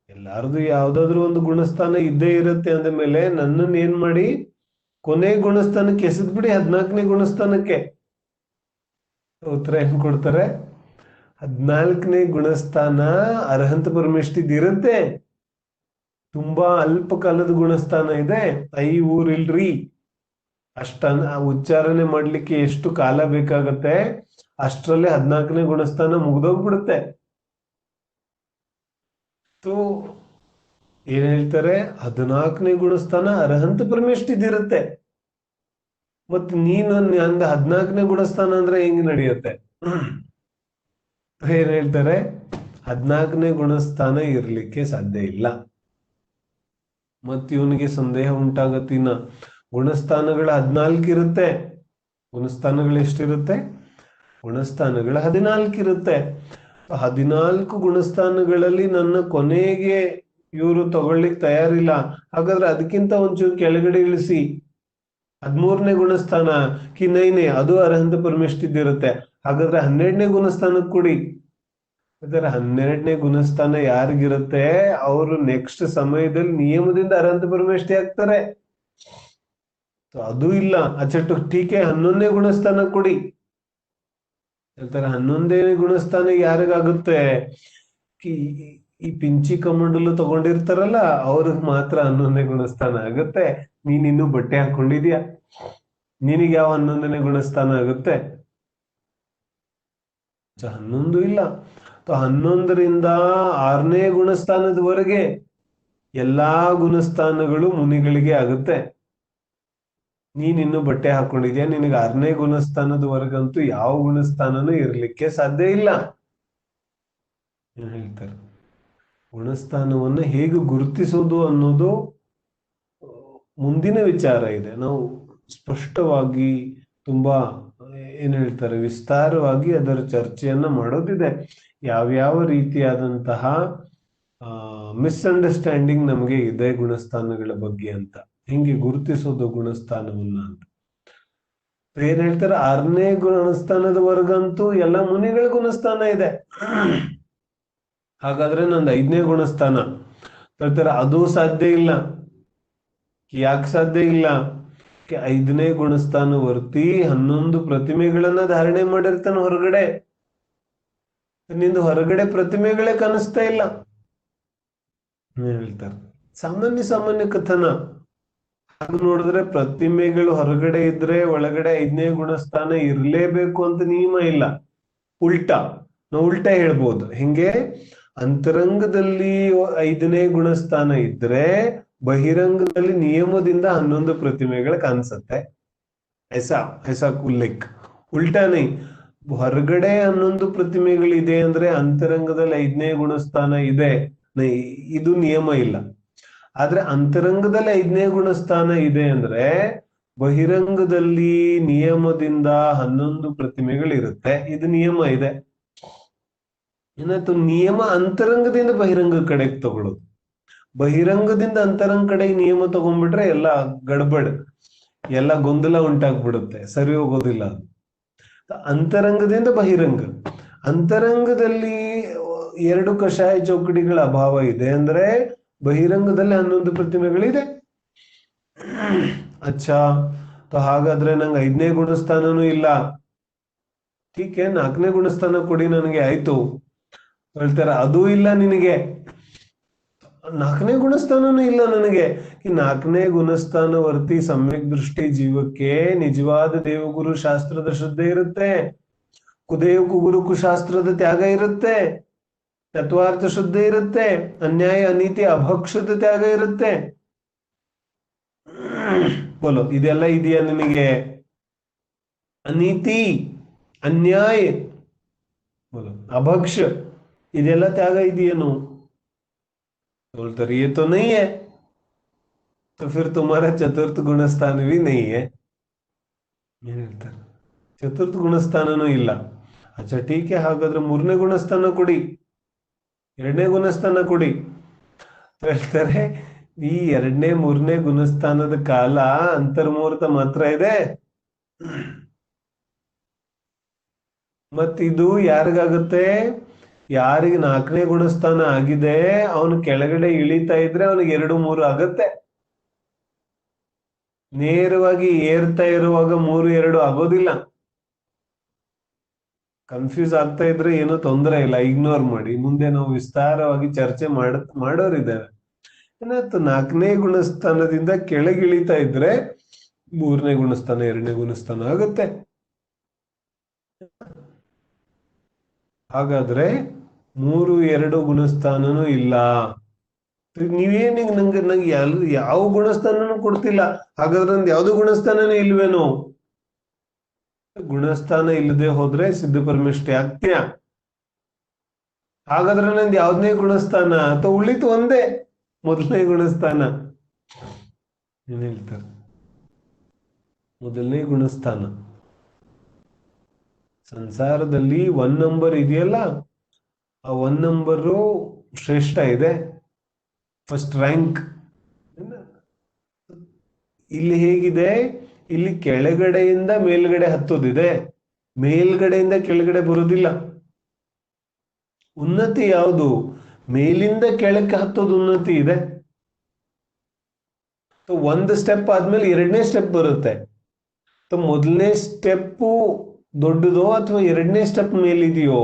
ಎಲ್ಲಾರ್ದು ಯಾವ್ದಾದ್ರು ಒಂದು ಗುಣಸ್ಥಾನ ಇದ್ದೇ ಇರುತ್ತೆ ಅಂದ ಮೇಲೆ ನನ್ನನ್ನು ಏನ್ ಮಾಡಿ ಕೊನೆ ಗುಣಸ್ಥಾನಕ್ಕೆ ಎಸೆದ್ಬಿಡಿ, 14ನೇ ಗುಣಸ್ಥಾನಕ್ಕೆ. ಉತ್ತರ ಏನ್ ಕೊಡ್ತಾರೆ, 14ನೇ ಗುಣಸ್ಥಾನ ಅರ್ಹಂತ ಪರಮೇಷ್ಠಿದ್ ಇರುತ್ತೆ. ತುಂಬಾ ಅಲ್ಪ ಕಾಲದ ಗುಣಸ್ಥಾನ ಇದೆ, ಊರಿಲ್ರಿ, ಉಚ್ಚಾರಣೆ ಮಾಡ್ಲಿಕ್ಕೆ ಎಷ್ಟು ಕಾಲ ಬೇಕಾಗತ್ತೆ, ಅಷ್ಟರಲ್ಲೇ 14ನೇ ಗುಣಸ್ಥಾನ ಮುಗ್ದೋಗ್ಬಿಡುತ್ತೆ. ಏನ್ ಹೇಳ್ತಾರೆ, 14ನೇ ಗುಣಸ್ಥಾನ ಅರ್ಹಂತ ಪರಮೇಷ್ಠಿದಿರುತ್ತೆ. ಮತ್ ನೀನು 14ನೇ ಗುಣಸ್ಥಾನ ಅಂದ್ರೆ ಹೆಂಗ್ ನಡೆಯುತ್ತೆ? ಏನ್ ಹೇಳ್ತಾರೆ, 14ನೇ ಗುಣಸ್ಥಾನ ಇರ್ಲಿಕ್ಕೆ ಸಾಧ್ಯ ಇಲ್ಲ. ಮತ್ ಇವನಿಗೆ ಸಂದೇಹ ಉಂಟಾಗತ್ತಿನ, ಗುಣಸ್ಥಾನಗಳ 14 ಇರುತ್ತೆ. ಗುಣಸ್ಥಾನಗಳು ಎಷ್ಟಿರುತ್ತೆ? ಗುಣಸ್ಥಾನಗಳ 14 ಇರುತ್ತೆ. 14 ಗುಣಸ್ಥಾನಗಳಲ್ಲಿ ನನ್ನ ಕೊನೆಗೆ ಇವರು ತಗೊಳ್ಳಿಕ್ ತಯಾರಿಲ್ಲ, ಹಾಗಾದ್ರೆ ಅದಕ್ಕಿಂತ ಒಂಚೂರು ಕೆಳಗಡೆ ಇಳಿಸಿ 13ನೇ ಗುಣಸ್ಥಾನ ಕಿನೈನೆ, ಅದು ಅರ್ಹಂತ ಪರಮೇಷ್ಠಿದಿರುತ್ತೆ. ಹಾಗಾದ್ರೆ 12ನೇ ಗುಣಸ್ಥಾನಕ್ಕೆ ಕೊಡಿ. ಯಾಕಂದ್ರೆ 12ನೇ ಗುಣಸ್ಥಾನ ಯಾರಿಗಿರುತ್ತೆ ಅವರು ನೆಕ್ಸ್ಟ್ ಸಮಯದಲ್ಲಿ ನಿಯಮದಿಂದ ಅರ್ಹಂತ ಪರಮೇಷ್ಠಿ ಆಗ್ತಾರೆ. ಅದು ಇಲ್ಲ. ಅಚ್ಚಟ್ಟು ಟೀಕೆ 11ನೇ ಗುಣಸ್ಥಾನ ಕೊಡಿ ಹೇಳ್ತಾರೆ. 11ನೇ ಗುಣಸ್ಥಾನ ಯಾರಿಗಾಗುತ್ತೆ? ಈ ಈ ಪಿಂಚಿ ಕಮಂಡಲು ತಗೊಂಡಿರ್ತಾರಲ್ಲ ಅವ್ರಿಗೆ ಮಾತ್ರ 11ನೇ ಗುಣಸ್ಥಾನ ಆಗುತ್ತೆ. ನೀನ್ ಇನ್ನು ಬಟ್ಟೆ ಹಾಕೊಂಡಿದ್ಯಾ, ನಿನಗೆ ಯಾವ 11ನೇ ಗುಣಸ್ಥಾನ ಆಗುತ್ತೆ? 11 ಇಲ್ಲ. 11ರಿಂದ 6ನೇ ಗುಣಸ್ಥಾನದವರೆಗೆ ಎಲ್ಲಾ ಗುಣಸ್ಥಾನಗಳು ಮುನಿಗಳಿಗೆ ಆಗುತ್ತೆ. ನೀನ್ ಇನ್ನು ಬಟ್ಟೆ ಹಾಕೊಂಡಿದ್ಯಾ, ನಿನಗೆ 6ನೇ ಗುಣಸ್ಥಾನದವರೆಗಂತೂ ಯಾವ ಗುಣಸ್ಥಾನನೂ ಇರ್ಲಿಕ್ಕೆ ಸಾಧ್ಯ ಇಲ್ಲ. ಏನ್ ಹೇಳ್ತಾರೆ? ಗುಣಸ್ಥಾನವನ್ನ ಹೇಗೆ ಗುರುತಿಸೋದು ಅನ್ನೋದು ಮುಂದಿನ ವಿಚಾರ ಇದೆ. ನಾವು ಸ್ಪಷ್ಟವಾಗಿ ತುಂಬಾ ಏನ್ ಹೇಳ್ತಾರೆ ವಿಸ್ತಾರವಾಗಿ ಅದರ ಚರ್ಚೆಯನ್ನ ಮಾಡೋದಿದೆ. ಯಾವ್ಯಾವ ರೀತಿಯಾದಂತಹ ಮಿಸ್ಅಂಡರ್ಸ್ಟ್ಯಾಂಡಿಂಗ್ ನಮಗೆ ಇದೆ ಗುಣಸ್ಥಾನಗಳ ಬಗ್ಗೆ ಅಂತ, ಹೆಂಗೆ ಗುರುತಿಸೋದು ಗುಣಸ್ಥಾನವನ್ನ ಅಂತ. ಏನ್ ಹೇಳ್ತಾರೆ? 6ನೇ ಗುಣಸ್ಥಾನದವರೆಗಂತೂ ಎಲ್ಲ ಮುನಿಗಳ ಗುಣಸ್ಥಾನ ಇದೆ. ಹಾಗಾದ್ರೆ ನಂದು 5ನೇ ಗುಣಸ್ಥಾನ ಹೇಳ್ತಾರೆ, ಅದು ಸಾಧ್ಯ ಇಲ್ಲ. ಯಾಕೆ ಸಾಧ್ಯ ಇಲ್ಲ? 5ನೇ ಗುಣಸ್ಥಾನ ವರ್ತಿ 11 ಪ್ರತಿಮೆಗಳನ್ನ ಧಾರಣೆ ಮಾಡಿರ್ತಾನೆ ಹೊರಗಡೆ. ನಿಂದು ಹೊರಗಡೆ ಪ್ರತಿಮೆಗಳೇ ಕಾಣಿಸ್ತಾ ಇಲ್ಲ. ಹೇಳ್ತಾರೆ ಸಾಮಾನ್ಯ ಕಥನ. ಹಾಗೆ ನೋಡಿದ್ರೆ ಪ್ರತಿಮೆಗಳು ಹೊರಗಡೆ ಇದ್ರೆ ಒಳಗಡೆ 5ನೇ ಗುಣಸ್ಥಾನ ಇರ್ಲೇಬೇಕು ಅಂತ ನಿಯಮ ಇಲ್ಲ. ನಾವು ಉಲ್ಟಾ ಹೇಳ್ಬೋದು. ಹೆಂಗೆ? ಅಂತರಂಗದಲ್ಲಿ 5ನೇ ಗುಣಸ್ಥಾನ ಇದ್ರೆ ಬಹಿರಂಗದಲ್ಲಿ ನಿಯಮದಿಂದ 11 ಪ್ರತಿಮೆಗಳು ಕಾಣಿಸುತ್ತೆ. ಐಸಾ ಉಲ್ಲೇಖ ಉಲ್ಟಾನೇ. ಹೊರಗಡೆ 11 ಪ್ರತಿಮೆಗಳಿದೆ ಅಂದ್ರೆ ಅಂತರಂಗದಲ್ಲಿ 5ನೇ ಗುಣಸ್ಥಾನ ಇದೆ, ಇದು ನಿಯಮ ಇಲ್ಲ. ಆದ್ರೆ ಅಂತರಂಗದಲ್ಲಿ 5ನೇ ಗುಣಸ್ಥಾನ ಇದೆ ಅಂದ್ರೆ ಬಹಿರಂಗದಲ್ಲಿ ನಿಯಮದಿಂದ 11 ಪ್ರತಿಮೆಗಳಿರುತ್ತೆ, ಇದು ನಿಯಮ ಇದೆ. ಏನಾಯ್ತು? ನಿಯಮ ಅಂತರಂಗದಿಂದ ಬಹಿರಂಗ ಕಡೆಗೆ ತಗೊಳ್ಳೋದು. ಬಹಿರಂಗದಿಂದ ಅಂತರಂಗ ಕಡೆಗೆ ನಿಯಮ ತಗೊಂಡ್ಬಿಟ್ರೆ ಎಲ್ಲ ಗಡ್ಬಡ್, ಎಲ್ಲ ಗೊಂದಲ ಉಂಟಾಗ್ಬಿಡುತ್ತೆ, ಸರಿ ಹೋಗೋದಿಲ್ಲ. ಅಂತರಂಗದಿಂದ ಬಹಿರಂಗ. ಅಂತರಂಗದಲ್ಲಿ 2 ಕಷಾಯ ಚೌಕಡಿಗಳ ಅಭಾವ ಇದೆ ಅಂದ್ರೆ ಬಹಿರಂಗದಲ್ಲಿ 11 ಪ್ರತಿಮೆಗಳಿದೆ. ಅಚ್ಚಾ, ಹಾಗಾದ್ರೆ ನಂಗೆ 5ನೇ ಗುಣಸ್ಥಾನನೂ ಇಲ್ಲ. ಟೀಕೆ 4ನೇ ಗುಣಸ್ಥಾನ ಕೊಡಿ ನನಗೆ, ಆಯ್ತು. ಹೇಳ್ತಾರೆ ಅದೂ ಇಲ್ಲ ನಿನಗೆ. 4ನೇ ಗುಣಸ್ಥಾನನೂ ಇಲ್ಲ ನನಗೆ. ಈ 4ನೇ ಗುಣಸ್ಥಾನ ವರ್ತಿ ಸಮ್ಯಕ್ ದೃಷ್ಟಿ ಜೀವಕ್ಕೆ ನಿಜವಾದ ದೇವಗುರು ಶಾಸ್ತ್ರದ ಶ್ರದ್ಧೆ ಇರುತ್ತೆ, ಕುದೇವಕು ಗುರುಕು ಶಾಸ್ತ್ರದ ತ್ಯಾಗ ಇರುತ್ತೆ, ತತ್ವಾರ್ಥ ಶುದ್ಧ ಇರುತ್ತೆ, ಅನ್ಯಾಯ ಅನೀತಿ ಅಭಕ್ಷದ ತ್ಯಾಗ ಇರುತ್ತೆ. ಬೋಲೋ, ಇದೆಲ್ಲ ಇದೆಯಾ ನಿನಗೆ? ಅನೀತಿ, ಅನ್ಯಾಯ, ಬೋಲೋ ಅಭಕ್ಷ, ಇದೆಲ್ಲ ತ್ಯಾಗ ಇದೆಯೇನು? बोलते ये तो नहीं है, तो फिर तुम्हारा चतुर्थ गुणस्थान भी नहीं है. ಏನ್ ಹೇಳ್ತಾರೆ? ಚತುರ್ಥ ಗುಣಸ್ಥಾನನೂ ಇಲ್ಲ. ಅಚ್ಚಾ ಟೀಕೆ, ಹಾಗಾದ್ರೆ 3ನೇ ಗುಣಸ್ಥಾನ ಕೊಡಿ, 2ನೇ ಗುಣಸ್ಥಾನ ಕೊಡಿ. ಹೇಳ್ತಾರೆ ಈ 2ನೇ 3ನೇ ಗುಣಸ್ಥಾನದ ಕಾಲ ಅಂತರ್ಮುಹೂರ್ತ ಮಾತ್ರ ಇದೆ. ಮತ್ತಿದು ಯಾರಿಗಾಗುತ್ತೆ? ಯಾರಿಗೆ 4ನೇ ಗುಣಸ್ಥಾನ ಆಗಿದೆ ಅವನು ಕೆಳಗಡೆ ಇಳಿತಾ ಇದ್ರೆ ಅವನಿಗೆ 2, 3 ಆಗತ್ತೆ. ನೇರವಾಗಿ ಏರ್ತಾ ಇರುವಾಗ 3, 2 ಆಗೋದಿಲ್ಲ. ಕನ್ಫ್ಯೂಸ್ ಆಗ್ತಾ ಇದ್ರೆ ಏನೋ ತೊಂದರೆ ಇಲ್ಲ, ಇಗ್ನೋರ್ ಮಾಡಿ. ಮುಂದೆ ನಾವು ವಿಸ್ತಾರವಾಗಿ ಚರ್ಚೆ ಮಾಡೋರಿದ್ದಾರೆ. ಏನಾಯ್ತು? 4ನೇ ಗುಣಸ್ಥಾನದಿಂದ ಕೆಳಗಿಳಿತಾ ಇದ್ರೆ 3ನೇ ಗುಣಸ್ಥಾನ 2ನೇ ಗುಣಸ್ಥಾನ ಆಗುತ್ತೆ. ಹಾಗಾದ್ರೆ 3, 2 ಗುಣಸ್ಥಾನನೂ ಇಲ್ಲ. ನೀವೇನಿಗೆ ನಂಗೆ ಯಾವ ಗುಣಸ್ಥಾನನೂ ಕೊಡ್ತಿಲ್ಲ. ಹಾಗಾದ್ರೆ ನಂದು ಯಾವ್ದು ಗುಣಸ್ಥಾನನೇ ಇಲ್ವೇನೋ? ಗುಣಸ್ಥಾನ ಇಲ್ಲದೆ ಹೋದ್ರೆ ಸಿದ್ಧ ಪರಮೇಷ್ಠಿ ಆಗ್ತೀಯ. ಹಾಗಾದ್ರೆ ನಂದು ಯಾವ್ದನೇ ಗುಣಸ್ಥಾನ? ಅಥವಾ ಉಳಿತು ಒಂದೇ, 1ನೇ ಗುಣಸ್ಥಾನ. ಏನ್ ಹೇಳ್ತಾರೆ? 1ನೇ ಗುಣಸ್ಥಾನ ಸಂಸಾರದಲ್ಲಿ 1 ನಂಬರ್ ಇದೆಯಲ್ಲ, ಆ 1 ನಂಬರು ಶ್ರೇಷ್ಠ ಇದೆ, ಫಸ್ಟ್ ರ್ಯಾಂಕ್. ಇಲ್ಲಿ ಹೇಗಿದೆ? ಇಲ್ಲಿ ಕೆಳಗಡೆಯಿಂದ ಮೇಲ್ಗಡೆ ಹತ್ತೋದಿದೆ, ಮೇಲ್ಗಡೆಯಿಂದ ಕೆಳಗಡೆ ಬರೋದಿಲ್ಲ. ಉನ್ನತಿ ಯಾವುದು? ಮೇಲಿಂದ ಕೆಳಕ್ಕೆ ಹತ್ತೋದು ಉನ್ನತಿ ಇದೆ. ಒಂದು ಸ್ಟೆಪ್ ಆದ್ಮೇಲೆ ಎರಡನೇ ಸ್ಟೆಪ್ ಬರುತ್ತೆ. ಮೊದಲನೇ ಸ್ಟೆಪ್ ದೊಡ್ಡದೋ ಅಥವಾ ಎರಡನೇ ಸ್ಟೆಪ್ ಮೇಲಿದೆಯೋ?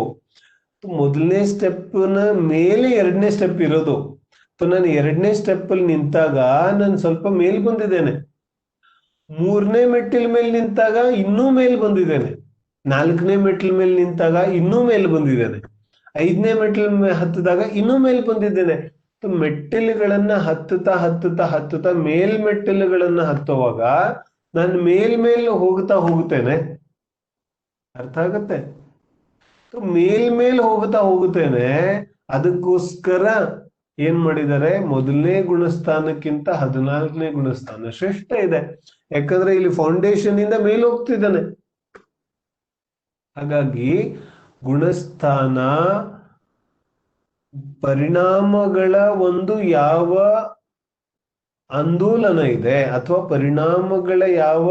ಮೊದಲನೇ ಸ್ಟೆಪ್ ನ ಮೇಲೆ ಎರಡನೇ ಸ್ಟೆಪ್ ಇರೋದು. ನಾನು ಎರಡನೇ ಸ್ಟೆಪ್ ಅಲ್ಲಿ ನಿಂತಾಗ ನಾನು ಸ್ವಲ್ಪ ಮೇಲ್ ಬಂದಿದ್ದೇನೆ. ಮೂರನೇ ಮೆಟ್ಟಿಲ ಮೇಲೆ ನಿಂತಾಗ ಇನ್ನೂ ಮೇಲ್ ಬಂದಿದ್ದೇನೆ. ನಾಲ್ಕನೇ ಮೆಟ್ಟಿಲ ಮೇಲೆ ನಿಂತಾಗ ಇನ್ನೂ ಮೇಲ್ ಬಂದಿದ್ದೇನೆ. ಐದನೇ ಮೆಟ್ಟಿಲ ಹತ್ತಿದಾಗ ಇನ್ನೂ ಮೇಲ್ ಬಂದಿದ್ದೇನೆ. ಮೆಟ್ಟಿಲುಗಳನ್ನ ಹತ್ತುತ್ತಾ ಹತ್ತುತ್ತಾ ಹತ್ತುತ್ತಾ ಮೇಲ್ಮೆಟ್ಟಿಲುಗಳನ್ನ ಹತ್ತುವಾಗ ನಾನು ಮೇಲ್ ಹೋಗ್ತಾ ಹೋಗುತ್ತೇನೆ. ಅರ್ಥ ಆಗತ್ತೆ? ಮೇಲ್ ಹೋಗ್ತಾ ಹೋಗುತ್ತೇನೆ. ಅದಕ್ಕೋಸ್ಕರ ಏನ್ ಮಾಡಿದ್ದಾರೆ, ಮೊದಲನೇ ಗುಣಸ್ಥಾನಕ್ಕಿಂತ 14ನೇ ಗುಣಸ್ಥಾನ ಶ್ರೇಷ್ಠ ಇದೆ. ಯಾಕಂದ್ರೆ ಇಲ್ಲಿ ಫೌಂಡೇಶನ್ ಇಂದ ಮೇಲೆ ಹೋಗ್ತಿದ್ದಾನೆ. ಹಾಗಾಗಿ ಗುಣಸ್ಥಾನ ಪರಿಣಾಮಗಳ ಒಂದು ಯಾವ ಆಂದೋಲನ ಇದೆ ಅಥವಾ ಪರಿಣಾಮಗಳ ಯಾವ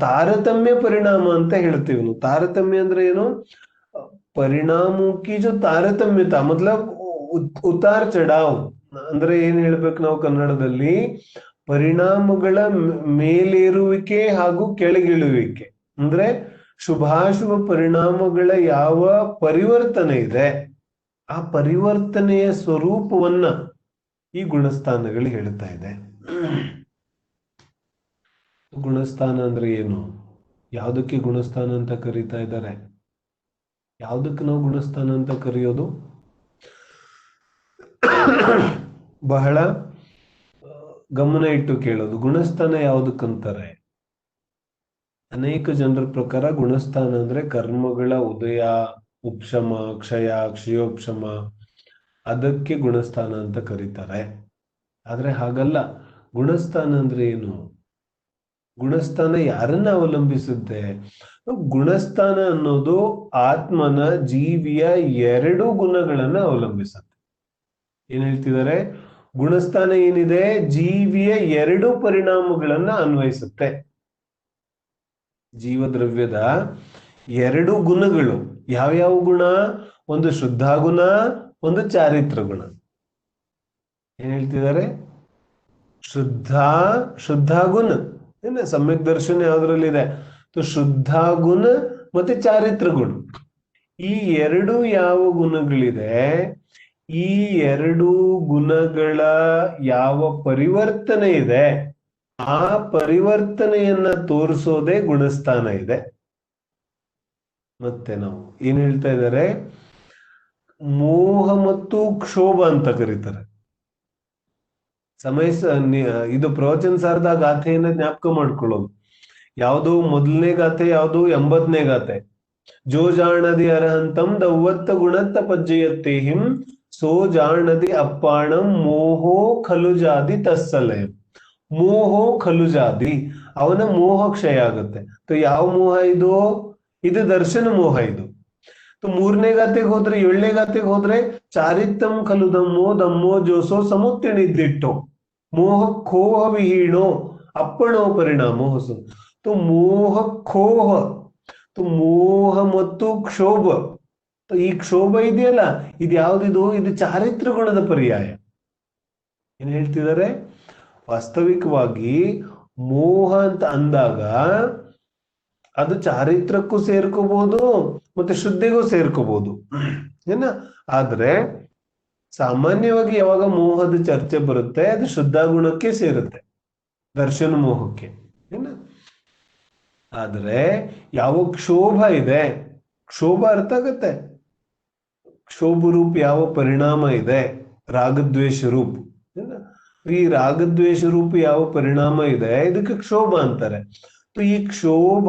ತಾರತಮ್ಯ ಪರಿಣಾಮ ಅಂತ ಹೇಳ್ತೀವಿ ನಾವು. ತಾರತಮ್ಯ ಅಂದ್ರೆ ಏನು? ಪರಿಣಾಮೋ ಕಿ ಜೋ ತಾರತಮ್ಯತಾ ಮತ್ಲಬ್ ಉತಾರ್ ಚಢಾವ್ ಅಂದ್ರೆ ಏನ್ ಹೇಳ್ಬೇಕು ನಾವು ಕನ್ನಡದಲ್ಲಿ? ಪರಿಣಾಮಗಳ ಮೇಲೇರುವಿಕೆ ಹಾಗೂ ಕೆಳಗಿಳುವಿಕೆ. ಅಂದ್ರೆ ಶುಭಾಶುಭ ಪರಿಣಾಮಗಳ ಯಾವ ಪರಿವರ್ತನೆ ಇದೆ, ಆ ಪರಿವರ್ತನೆಯ ಸ್ವರೂಪವನ್ನ ಈ ಗುಣಸ್ಥಾನಗಳು ಹೇಳ್ತಾ ಇದೆ. ಗುಣಸ್ಥಾನ ಅಂದ್ರೆ ಏನು? ಯಾವುದಕ್ಕೆ ಗುಣಸ್ಥಾನ ಅಂತ ಕರೀತಾ ಇದ್ದಾರೆ? ಯಾವುದಕ್ಕೆ ನಾವು ಗುಣಸ್ಥಾನ ಅಂತ ಕರೆಯೋದು? ಬಹಳ ಗಮನ ಇಟ್ಟು ಕೇಳೋದು. ಗುಣಸ್ಥಾನ ಯಾವುದಕ್ಕಂತಾರೆ? ಅನೇಕ ಜನರ ಪ್ರಕಾರ ಗುಣಸ್ಥಾನ ಅಂದ್ರೆ ಕರ್ಮಗಳ ಉದಯ, ಉಪಶಮ, ಕ್ಷಯ, ಕ್ಷಯೋಪಶಮ, ಅದಕ್ಕೆ ಗುಣಸ್ಥಾನ ಅಂತ ಕರೀತಾರೆ. ಆದ್ರೆ ಹಾಗಲ್ಲ. ಗುಣಸ್ಥಾನ ಅಂದ್ರೆ ಏನು? ಗುಣಸ್ಥಾನ ಯಾರನ್ನ ಅವಲಂಬಿಸುತ್ತೆ? ಗುಣಸ್ಥಾನ ಅನ್ನೋದು ಆತ್ಮನ, ಜೀವಿಯ 2 ಗುಣಗಳನ್ನ ಅವಲಂಬಿಸುತ್ತೆ. ಏನ್ ಹೇಳ್ತಿದ್ದಾರೆ? ಗುಣಸ್ಥಾನ ಏನಿದೆ, ಜೀವಿಯ 2 ಪರಿಣಾಮಗಳನ್ನ ಅನ್ವಯಿಸುತ್ತೆ. ಜೀವದ್ರವ್ಯದ 2 ಗುಣಗಳು. ಯಾವ್ಯಾವ ಗುಣ? ಒಂದು ಶುದ್ಧ ಗುಣ, ಒಂದು ಚಾರಿತ್ರ ಗುಣ. ಏನ್ ಹೇಳ್ತಿದ್ದಾರೆ? ಶುದ್ಧ ಗುಣ ಏನ ಸಮ್ಯಕ್ ದರ್ಶನ ಯಾವ್ದ್ರಲ್ಲಿದೆ? ಶುದ್ಧ ಗುಣ ಮತ್ತೆ ಚಾರಿತ್ರ ಗುಣ. ಈ 2 ಯಾವ ಗುಣಗಳಿದೆ, ಈ 2 ಗುಣಗಳ ಯಾವ ಪರಿವರ್ತನೆ ಇದೆ, ಆ ಪರಿವರ್ತನೆಯನ್ನ ತೋರಿಸೋದೇ ಗುಣಸ್ಥಾನ ಇದೆ. ಮತ್ತೆ ನಾವು ಏನ್ ಹೇಳ್ತಾ ಇದ್ದಾರೆ? ಮೋಹ ಮತ್ತು ಕ್ಷೋಭ ಅಂತ ಕರೀತಾರೆ. ಇದು ಪ್ರವಚನ ಸಾರದ ಗಾಥೆಯನ್ನ ಜ್ಞಾಪಕ ಮಾಡ್ಕೊಳ್ಳೋದು. ಯಾವುದು ಮೊದಲನೇ ಗಾಥೆ? ಯಾವುದು? 80ನೇ ಗಾಥೆ. ಜೋ ಜಾಣದಿ ಅರ್ಹಂತಂ ದೌವತ್ತ ಗುಣತ್ತ ಪಜ್ಜಯತ್ತೆ ಹಿಂ ಸೋ ಜಾಣದಿ ಅಪ್ಪಾಣಂ ಮೋಹೋ ಖಲುಜಾದಿ ತಸ್ಸಲಯ. ಮೋಹೋ ಖಲುಜಾದಿ, ಅವನ ಮೋಹ ಕ್ಷಯ ಆಗುತ್ತೆ. ಯಾವ ಮೋಹ ಇದು? ಇದು ದರ್ಶನ ಮೋಹ. ಇದು 3ನೇ ಗಾತೆಗೆ ಹೋದ್ರೆ, 7ನೇ ಗಾತೆಗೆ ಹೋದ್ರೆ ಚಾರಿತ್ತಂ ಖಲು ದಮ್ಮೋ ದಮ್ಮೋ ಜೋಸೋ ಸಮುತ್ತಿಣಿದ್ದಿಟ್ಟು ಮೋಹ ಖೋಹ ವಿಹೀಣೋ ಅಪ್ಪಣೋ ಪರಿಣಾಮ ಹೊಸ. ಮೋಹ ಖೋಹ, ಮೋಹ ಮತ್ತು ಕ್ಷೋಭ. ಈ ಕ್ಷೋಭ ಇದೆಯಲ್ಲ, ಇದು ಯಾವ್ದಿದು? ಇದು ಚಾರಿತ್ರ ಗುಣದ ಪರ್ಯಾಯ. ಏನ್ ಹೇಳ್ತಿದ್ದಾರೆ? ವಾಸ್ತವಿಕವಾಗಿ ಮೋಹ ಅಂತ ಅಂದಾಗ ಅದು ಚಾರಿತ್ರಕ್ಕೂ ಸೇರ್ಕೋಬಹುದು ಮತ್ತೆ ಶುದ್ಧಿಗೂ ಸೇರ್ಕೋಬಹುದು ಏನ. ಆದ್ರೆ ಸಾಮಾನ್ಯವಾಗಿ ಯಾವಾಗ ಮೋಹದ ಚರ್ಚೆ ಬರುತ್ತೆ, ಅದು ಶುದ್ಧ ಗುಣಕ್ಕೆ ಸೇರುತ್ತೆ, ದರ್ಶನ ಮೋಹಕ್ಕೆ ಏನ. ಆದ್ರೆ ಯಾವ ಕ್ಷೋಭ ಇದೆ, ಕ್ಷೋಭ ಅರ್ಥ ಆಗತ್ತೆ? ಕ್ಷೋಭ ರೂಪ ಯಾವ ಪರಿಣಾಮ ಇದೆ? ರಾಗದ್ವೇಷ ರೂಪ. ಈ ರಾಗದ್ವೇಷ ರೂಪ ಯಾವ ಪರಿಣಾಮ ಇದೆ, ಇದಕ್ಕೆ ಕ್ಷೋಭ ಅಂತಾರೆ. ಈ ಕ್ಷೋಭ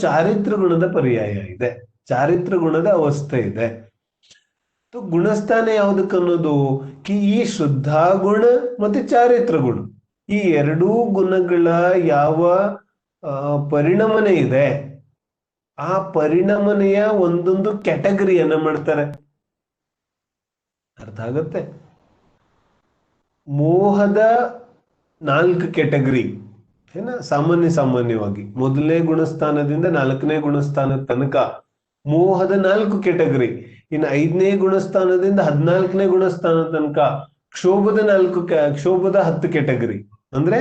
ಚಾರಿತ್ರ ಗುಣದ ಪರ್ಯಾಯ ಇದೆ, ಚಾರಿತ್ರ ಗುಣದ ಅವಸ್ಥೆ ಇದೆ. ಗುಣಸ್ಥಾನ ಯಾವುದಕ್ಕನ್ನೋದು? ಈ ಶುದ್ಧ ಗುಣ ಮತ್ತೆ ಚಾರಿತ್ರ ಗುಣ, ಈ 2 ಗುಣಗಳ ಯಾವ ಪರಿಣಮನೆ ಇದೆ, ಆ ಪರಿಣಮನೆಯ ಒಂದೊಂದು ಕ್ಯಾಟಗರಿಯನ್ನ ಮಾಡ್ತಾರೆ. ಅರ್ಥ ಆಗತ್ತೆ? ಮೋಹದ 4 ಕ್ಯಾಟಗರಿ ಏನ ಸಾಮಾನ್ಯವಾಗಿ. ಮೊದಲನೇ ಗುಣಸ್ಥಾನದಿಂದ 4ನೇ ಗುಣಸ್ಥಾನದ ತನಕ ಮೋಹದ 4 ಕ್ಯಾಟಗರಿ. ಇನ್ನು 5ನೇ ಗುಣಸ್ಥಾನದಿಂದ 14ನೇ ಗುಣಸ್ಥಾನದ ತನಕ ಕ್ಷೋಭದ 10 ಕ್ಯಾಟಗರಿ. ಅಂದ್ರೆ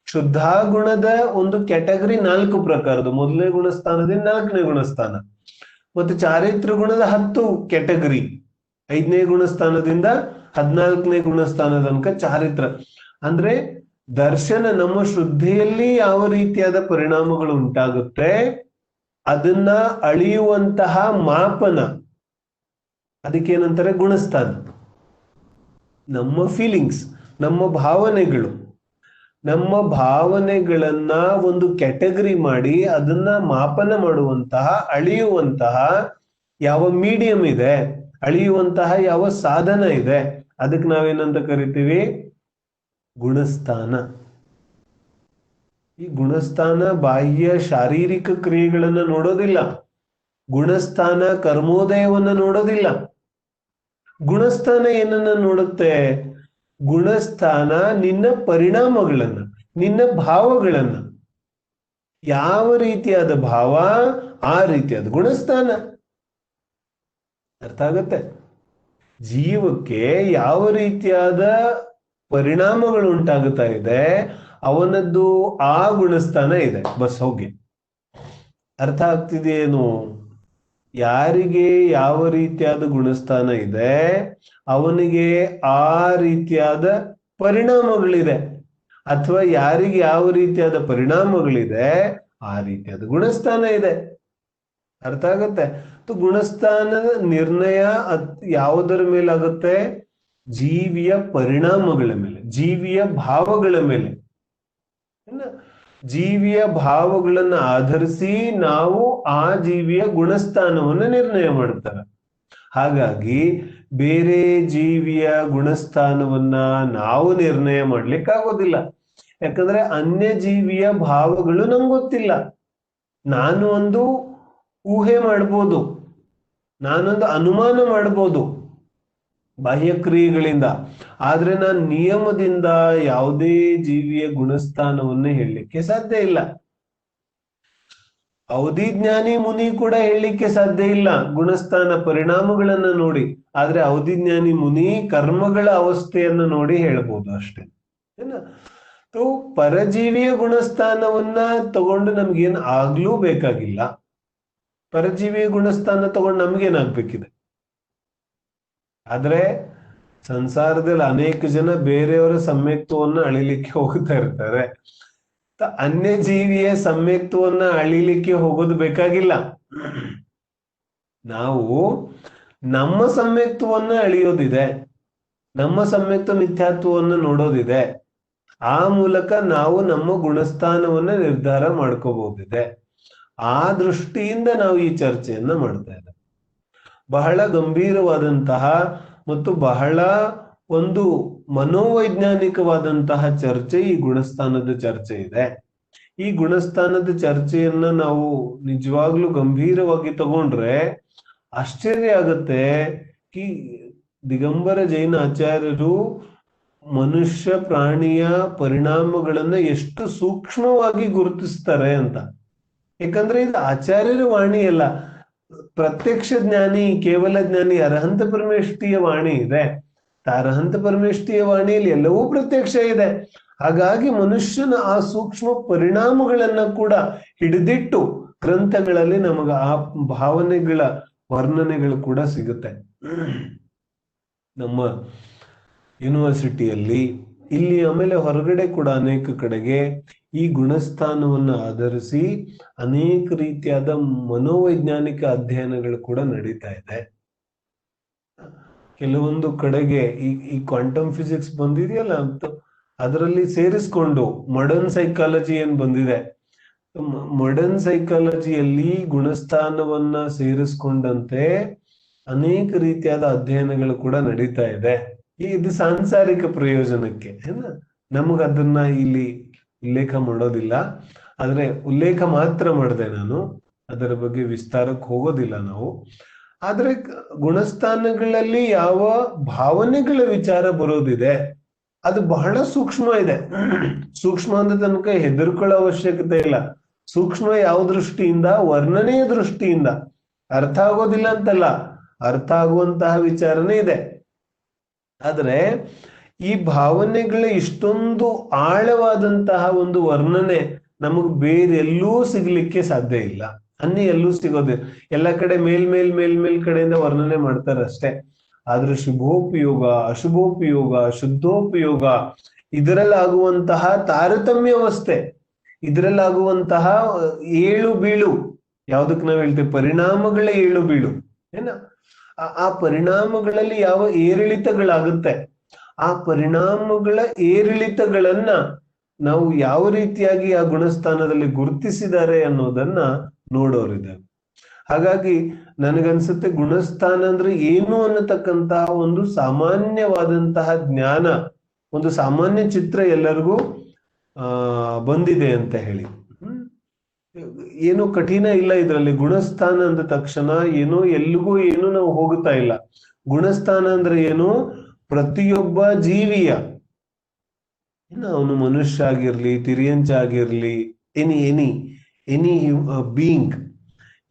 ಶುದ್ಧಾಗುಣದ ಒಂದು ಕ್ಯಾಟಗರಿ 4 ಪ್ರಕಾರದ್ದು. ಮೊದಲನೇ ಗುಣಸ್ಥಾನದಿಂದ 4ನೇ ಗುಣಸ್ಥಾನ, ಮತ್ತು ಚಾರಿತ್ರ್ಯ ಗುಣದ 10 ಕ್ಯಾಟಗರಿ, 5ನೇ ಗುಣಸ್ಥಾನದಿಂದ 14ನೇ ಗುಣಸ್ಥಾನ ತನಕ ಚಾರಿತ್ರ. ಅಂದ್ರೆ ದರ್ಶನ ನಮ್ಮ ಶುದ್ಧಿಯಲ್ಲಿ ಯಾವ ರೀತಿಯಾದ ಪರಿಣಾಮಗಳು ಉಂಟಾಗುತ್ತೆ ಅದನ್ನ ಅಳಿಯುವಂತಹ ಮಾಪನ, ಅದಕ್ಕೇನಂತಾರೆ ಗುಣಸ್ಥಾನ. ನಮ್ಮ ಫೀಲಿಂಗ್ಸ್, ನಮ್ಮ ಭಾವನೆಗಳು, ನಮ್ಮ ಭಾವನೆಗಳನ್ನ ಒಂದು ಕ್ಯಾಟಗರಿ ಮಾಡಿ ಅದನ್ನ ಮಾಪನ ಮಾಡುವಂತಹ, ಅಳಿಯುವಂತಹ ಯಾವ ಮೀಡಿಯಂ ಇದೆ, ಅಳಿಯುವಂತಹ ಯಾವ ಸಾಧನ ಇದೆ, ಅದಕ್ಕೆ ನಾವೇನಂತ ಕರಿತೀವಿ? ಗುಣಸ್ಥಾನ. ಈ ಗುಣಸ್ಥಾನ ಬಾಹ್ಯ ಶಾರೀರಿಕ ಕ್ರಿಯೆಗಳನ್ನ ನೋಡೋದಿಲ್ಲ, ಗುಣಸ್ಥಾನ ಕರ್ಮೋದಯವನ್ನ ನೋಡೋದಿಲ್ಲ. ಗುಣಸ್ಥಾನ ಏನನ್ನ ನೋಡುತ್ತೆ? ಗುಣಸ್ಥಾನ ನಿನ್ನ ಪರಿಣಾಮಗಳನ್ನ, ನಿನ್ನ ಭಾವಗಳನ್ನ, ಯಾವ ರೀತಿಯಾದ ಭಾವ ಆ ರೀತಿಯಾದ ಗುಣಸ್ಥಾನ. ಅರ್ಥ ಆಗತ್ತೆ? ಜೀವಕ್ಕೆ ಯಾವ ರೀತಿಯಾದ ಪರಿಣಾಮಗಳು ಉಂಟಾಗುತ್ತಾ ಇದೆ ಅವನದ್ದು ಆ ಗುಣಸ್ಥಾನ ಇದೆ. ಬಸ್ ಹೋಗಿ ಅರ್ಥ ಆಗ್ತಿದೆಯೇನು? ಯಾರಿಗೆ ಯಾವ ರೀತಿಯಾದ ಗುಣಸ್ಥಾನ ಇದೆ ಅವನಿಗೆ ಆ ರೀತಿಯಾದ ಪರಿಣಾಮಗಳಿದೆ, ಅಥವಾ ಯಾರಿಗೆ ಯಾವ ರೀತಿಯಾದ ಪರಿಣಾಮಗಳಿದೆ ಆ ರೀತಿಯಾದ ಗುಣಸ್ಥಾನ ಇದೆ. ಅರ್ಥ ಆಗತ್ತೆ? ಗುಣಸ್ಥಾನದ ನಿರ್ಣಯ ಯಾವುದರ ಮೇಲೆ ಆಗುತ್ತೆ? ಜೀವಿಯ ಪರಿಣಾಮಗಳ ಮೇಲೆ, ಜೀವಿಯ ಭಾವಗಳ ಮೇಲೆ. ಜೀವಿಯ ಭಾವಗಳನ್ನ ಆಧರಿಸಿ ನಾವು ಆ ಜೀವಿಯ ಗುಣಸ್ಥಾನವನ್ನು ನಿರ್ಣಯ ಮಾಡ್ತಾರೆ. ಹಾಗಾಗಿ ಬೇರೆ ಜೀವಿಯ ಗುಣಸ್ಥಾನವನ್ನ ನಾವು ನಿರ್ಣಯ ಮಾಡ್ಲಿಕ್ಕಾಗೋದಿಲ್ಲ. ಯಾಕಂದ್ರೆ ಅನ್ಯ ಜೀವಿಯ ಭಾವಗಳು ನಂಗೆ ಗೊತ್ತಿಲ್ಲ. ನಾನು ಒಂದು ಊಹೆ ಮಾಡ್ಬೋದು, ನಾನೊಂದು ಅನುಮಾನ ಮಾಡ್ಬೋದು ಬಾಹ್ಯ ಕ್ರಿಯೆಗಳಿಂದ, ಆದ್ರೆ ನಾನು ನಿಯಮದಿಂದ ಯಾವುದೇ ಜೀವಿಯ ಗುಣಸ್ಥಾನವನ್ನ ಹೇಳಲಿಕ್ಕೆ ಸಾಧ್ಯ ಇಲ್ಲ. ಅವಧಿಜ್ಞಾನಿ ಮುನಿ ಕೂಡ ಹೇಳಲಿಕ್ಕೆ ಸಾಧ್ಯ ಇಲ್ಲ ಗುಣಸ್ಥಾನ ಪರಿಣಾಮಗಳನ್ನ ನೋಡಿ. ಆದ್ರೆ ಅವಧಿಜ್ಞಾನಿ ಮುನಿ ಕರ್ಮಗಳ ಅವಸ್ಥೆಯನ್ನು ನೋಡಿ ಹೇಳ್ಬೋದು ಅಷ್ಟೇ. ಪರಜೀವಿಯ ಗುಣಸ್ಥಾನವನ್ನ ತಗೊಂಡು ನಮ್ಗೇನ್ ಆಗ್ಲೂ ಬೇಕಾಗಿಲ್ಲ. ಪರಜೀವಿಯ ಗುಣಸ್ಥಾನ ತಗೊಂಡು ನಮ್ಗೇನಾಗ್ಬೇಕಿದೆ? ಆದ್ರೆ ಸಂಸಾರದಲ್ಲಿ ಅನೇಕ ಜನ ಬೇರೆಯವರ ಸಮ್ಯಕ್ತವನ್ನ ಅಳಿಲಿಕ್ಕೆ ಹೋಗ್ತಾ ಇರ್ತಾರೆ. ಅನ್ಯ ಜೀವಿಯ ಸಮ್ಯಕ್ತವನ್ನ ಅಳಿಲಿಕ್ಕೆ ಹೋಗೋದು ಬೇಕಾಗಿಲ್ಲ. ನಾವು ನಮ್ಮ ಸಮ್ಯಕ್ತವನ್ನ ಅಳಿಯೋದಿದೆ, ನಮ್ಮ ಸಮ್ಯಕ್ತ ಮಿಥ್ಯಾತ್ವವನ್ನು ನೋಡೋದಿದೆ. ಆ ಮೂಲಕ ನಾವು ನಮ್ಮ ಗುಣಸ್ಥಾನವನ್ನ ನಿರ್ಧಾರ ಮಾಡ್ಕೋಬಹುದಿದೆ. ಆ ದೃಷ್ಟಿಯಿಂದ ನಾವು ಈ ಚರ್ಚೆಯನ್ನ ಮಾಡ್ತಾ ಇದ್ದೇವೆ. ಬಹಳ ಗಂಭೀರವಾದಂತಹ ಮತ್ತು ಬಹಳ ಒಂದು ಮನೋವೈಜ್ಞಾನಿಕವಾದಂತಹ ಚರ್ಚೆ ಈ ಗುಣಸ್ಥಾನದ ಚರ್ಚೆ ಇದೆ. ಈ ಗುಣಸ್ಥಾನದ ಚರ್ಚೆಯನ್ನ ನಾವು ನಿಜವಾಗ್ಲೂ ಗಂಭೀರವಾಗಿ ತಗೊಂಡ್ರೆ ಆಶ್ಚರ್ಯ ಆಗತ್ತೆ. ಈ ದಿಗಂಬರ ಜೈನ ಆಚಾರ್ಯರು ಮನುಷ್ಯ ಪ್ರಾಣಿಯ ಪರಿಣಾಮಗಳನ್ನ ಎಷ್ಟು ಸೂಕ್ಷ್ಮವಾಗಿ ಗುರುತಿಸ್ತಾರೆ ಅಂತ. ಯಾಕಂದ್ರೆ ಇದು ಆಚಾರ್ಯರ ವಾಣಿ ಅಲ್ಲ, ಪ್ರತ್ಯಕ್ಷ ಜ್ಞಾನಿ, ಕೇವಲ ಜ್ಞಾನಿ ಅರಹಂತ ಪರಮೇಷ್ಠಿಯ ವಾಣಿ ಇದೆ. ಅರಹಂತ ಪರಮೇಷ್ಠಿಯ ವಾಣಿಯಲ್ಲಿ ಎಲ್ಲವೂ ಪ್ರತ್ಯಕ್ಷ ಇದೆ. ಹಾಗಾಗಿ ಮನುಷ್ಯನ ಆ ಸೂಕ್ಷ್ಮ ಪರಿಣಾಮಗಳನ್ನ ಕೂಡ ಹಿಡಿದಿಟ್ಟು ಗ್ರಂಥಗಳಲ್ಲಿ ನಮಗ ಆ ಭಾವನೆಗಳ ವರ್ಣನೆಗಳು ಕೂಡ ಸಿಗುತ್ತೆ. ನಮ್ಮ ಯೂನಿವರ್ಸಿಟಿಯಲ್ಲಿ, ಇಲ್ಲಿ, ಆಮೇಲೆ ಹೊರಗಡೆ ಕೂಡ ಅನೇಕ ಕಡೆಗೆ ಈ ಗುಣಸ್ಥಾನವನ್ನ ಆಧರಿಸಿ ಅನೇಕ ರೀತಿಯಾದ ಮನೋವೈಜ್ಞಾನಿಕ ಅಧ್ಯಯನಗಳು ಕೂಡ ನಡೀತಾ ಇದೆ. ಕೆಲವೊಂದು ಕಡೆಗೆ ಈ ಕ್ವಾಂಟಮ್ ಫಿಸಿಕ್ಸ್ ಬಂದಿದೆಯಲ್ಲ, ಅದರಲ್ಲಿ ಸೇರಿಸ್ಕೊಂಡು ಮಾಡರ್ನ್ ಸೈಕಾಲಜಿ ಏನ್ ಬಂದಿದೆ, ಮಾಡರ್ನ್ ಸೈಕಾಲಜಿಯಲ್ಲಿ ಗುಣಸ್ಥಾನವನ್ನ ಸೇರಿಸ್ಕೊಂಡಂತೆ ಅನೇಕ ರೀತಿಯಾದ ಅಧ್ಯಯನಗಳು ಕೂಡ ನಡೀತಾ ಇದೆ. ಇದು ಸಾಂಸಾರಿಕ ಪ್ರಯೋಜನಕ್ಕೆ, ನಮಗ ಅದನ್ನ ಇಲ್ಲಿ ಉಲ್ಲೇಖ ಮಾಡೋದಿಲ್ಲ. ಆದ್ರೆ ಉಲ್ಲೇಖ ಮಾತ್ರ ಮಾಡಿದೆ ನಾನು, ಅದರ ಬಗ್ಗೆ ವಿಸ್ತಾರಕ್ಕೆ ಹೋಗೋದಿಲ್ಲ ನಾವು. ಆದ್ರೆ ಗುಣಸ್ಥಾನಗಳಲ್ಲಿ ಯಾವ ಭಾವನೆಗಳ ವಿಚಾರ ಬರೋದಿದೆ ಅದು ಬಹಳ ಸೂಕ್ಷ್ಮ ಇದೆ. ಸೂಕ್ಷ್ಮ ಅಂದ ತನಕ ಹೆದರ್ಕೊಳ್ಳೋ ಅವಶ್ಯಕತೆ ಇಲ್ಲ. ಸೂಕ್ಷ್ಮ ಯಾವ ದೃಷ್ಟಿಯಿಂದ? ವರ್ಣನೆಯ ದೃಷ್ಟಿಯಿಂದ. ಅರ್ಥ ಆಗೋದಿಲ್ಲ ಅಂತಲ್ಲ, ಅರ್ಥ ಆಗುವಂತಹ ವಿಚಾರನೇ ಇದೆ. ಆದ್ರೆ ಈ ಭಾವನೆಗಳ ಇಷ್ಟೊಂದು ಆಳವಾದಂತಹ ಒಂದು ವರ್ಣನೆ ನಮಗ್ ಬೇರೆಲ್ಲೂ ಸಿಗ್ಲಿಕ್ಕೆ ಸಾಧ್ಯ ಇಲ್ಲ. ಅನ್ಯ ಎಲ್ಲೂ ಸಿಗೋದಿಲ್ಲ. ಎಲ್ಲ ಕಡೆ ಮೇಲ್ ಕಡೆಯಿಂದ ವರ್ಣನೆ ಮಾಡ್ತಾರೆ ಅಷ್ಟೇ. ಆದ್ರೆ ಶುಭೋಪಯೋಗ, ಅಶುಭೋಪಯೋಗ, ಶುದ್ಧೋಪಯೋಗ, ಇದರಲ್ಲಾಗುವಂತಹ ತಾರತಮ್ಯವಸ್ಥೆ, ಇದರಲ್ಲಾಗುವಂತಹ ಏಳು ಬೀಳು, ಯಾವ್ದಕ್ ನಾವ್ ಹೇಳ್ತೇವೆ ಪರಿಣಾಮಗಳ ಏಳು ಬೀಳು ಏನ, ಆ ಪರಿಣಾಮಗಳಲ್ಲಿ ಯಾವ ಏರಿಳಿತಗಳಾಗುತ್ತೆ, ಆ ಪರಿಣಾಮಗಳ ಏರಿಳಿತಗಳನ್ನ ನಾವು ಯಾವ ರೀತಿಯಾಗಿ ಆ ಗುಣಸ್ಥಾನದಲ್ಲಿ ಗುರುತಿಸಿದ್ದಾರೆ ಅನ್ನೋದನ್ನ ನೋಡೋರಿದೆ. ಹಾಗಾಗಿ ನನಗನ್ಸುತ್ತೆ ಗುಣಸ್ಥಾನ ಅಂದ್ರೆ ಏನು ಅನ್ನತಕ್ಕಂತಹ ಒಂದು ಸಾಮಾನ್ಯವಾದಂತಹ ಜ್ಞಾನ, ಒಂದು ಸಾಮಾನ್ಯ ಚಿತ್ರ ಎಲ್ಲರಿಗೂ ಬಂದಿದೆ ಅಂತ ಹೇಳಿ. ಏನು ಕಠಿಣ ಇಲ್ಲ ಇದರಲ್ಲಿ. ಗುಣಸ್ಥಾನ ಅಂದ ತಕ್ಷಣ ಏನೋ ಎಲ್ಲಿಗೂ ಏನು ನಾವು ಹೋಗುತ್ತಾ ಇಲ್ಲ. ಗುಣಸ್ಥಾನ ಅಂದ್ರೆ ಏನು, ಪ್ರತಿಯೊಬ್ಬ ಜೀವಿಯ, ಅವನು ಮನುಷ್ಯ ಆಗಿರ್ಲಿ, ತಿರಿಯಂಚ ಆಗಿರ್ಲಿ, ಎನಿ ಬೀಯಿಂಗ್,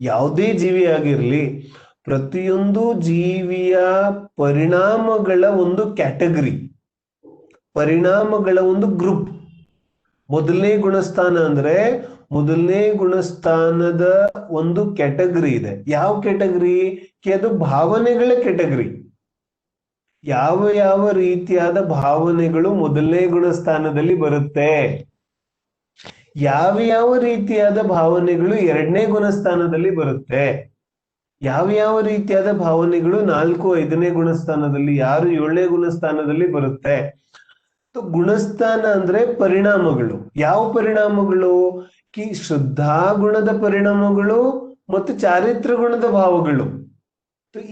ಯಾವುದೇ ಜೀವಿ ಆಗಿರ್ಲಿ, ಪ್ರತಿಯೊಂದು ಜೀವಿಯ ಪರಿಣಾಮಗಳ ಒಂದು ಕ್ಯಾಟಗರಿ, ಪರಿಣಾಮಗಳ ಒಂದು ಗ್ರೂಪ್. ಮೊದಲನೇ ಗುಣಸ್ಥಾನ ಅಂದ್ರೆ ಮೊದಲನೇ ಗುಣಸ್ಥಾನದ ಒಂದು ಕ್ಯಾಟಗರಿ ಇದೆ. ಯಾವ ಕ್ಯಾಟಗರಿ? ಅದು ಭಾವನೆಗಳ ಕ್ಯಾಟಗರಿ. ಯಾವ ಯಾವ ರೀತಿಯಾದ ಭಾವನೆಗಳು ಮೊದಲನೇ ಗುಣಸ್ಥಾನದಲ್ಲಿ ಬರುತ್ತೆ, ಯಾವ ಯಾವ ರೀತಿಯಾದ ಭಾವನೆಗಳು ಎರಡನೇ ಗುಣಸ್ಥಾನದಲ್ಲಿ ಬರುತ್ತೆ, ಯಾವ ಯಾವ ರೀತಿಯಾದ ಭಾವನೆಗಳು 4, 5ನೇ ಗುಣಸ್ಥಾನದಲ್ಲಿ, 6, 7ನೇ ಗುಣಸ್ಥಾನದಲ್ಲಿ ಬರುತ್ತೆ. ಗುಣಸ್ಥಾನ ಅಂದ್ರೆ ಪರಿಣಾಮಗಳು. ಯಾವ ಪರಿಣಾಮಗಳು? ಶ್ರದ್ಧಾ ಗುಣದ ಪರಿಣಾಮಗಳು ಮತ್ತು ಚಾರಿತ್ರ ಗುಣದ ಭಾವಗಳು.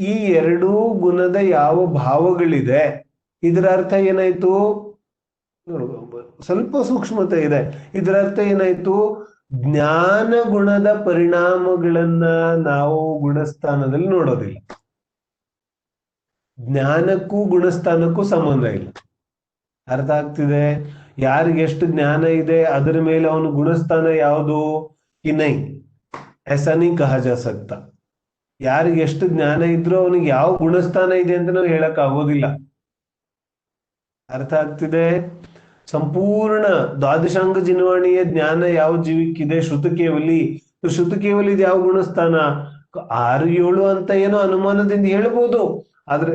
ಈ ಎರಡೂ ಗುಣದ ಯಾವ ಭಾವಗಳಿದೆ, ಇದರ ಅರ್ಥ ಏನಾಯ್ತು? ಸ್ವಲ್ಪ ಸೂಕ್ಷ್ಮತೆ ಇದೆ. ಇದರ ಅರ್ಥ ಏನಾಯ್ತು? ಜ್ಞಾನ ಗುಣದ ಪರಿಣಾಮಗಳನ್ನ ನಾವು ಗುಣಸ್ಥಾನದಲ್ಲಿ ನೋಡೋದಿಲ್ಲ. ಜ್ಞಾನಕ್ಕೂ ಗುಣಸ್ಥಾನಕ್ಕೂ ಸಂಬಂಧ ಇಲ್ಲ. ಅರ್ಥ ಆಗ್ತಿದೆ? ಯಾರಿಗೆ ಎಷ್ಟು ಜ್ಞಾನ ಇದೆ ಅದರ ಮೇಲೆ ಅವನು ಗುಣಸ್ಥಾನ ಯಾವುದು कि नहीं, ऐसा नहीं कहा जा सकता. ಯಾರಿಗೆ ಎಷ್ಟು ಜ್ಞಾನ ಇದ್ರೂ ಅವನಿಗೆ ಯಾವ ಗುಣಸ್ಥಾನ ಇದೆ ಅಂತ ನಾವು ಹೇಳಕ್ ಆಗೋದಿಲ್ಲ. ಅರ್ಥ ಆಗ್ತಿದೆ? ಸಂಪೂರ್ಣ ದ್ವಾದಶಾಂಗ ಜಿನವಾಣಿಯ ಜ್ಞಾನ ಯಾವ ಜೀವಿಕ್ಕಿದೆ? ಶ್ರುತಕೇವಲಿ. ಶ್ರುತಕೇವಲಿದ್ ಯಾವ ಗುಣಸ್ಥಾನ? 6, 7 ಅಂತ ಏನೋ ಅನುಮಾನದಿಂದ ಹೇಳ್ಬೋದು, ಆದ್ರೆ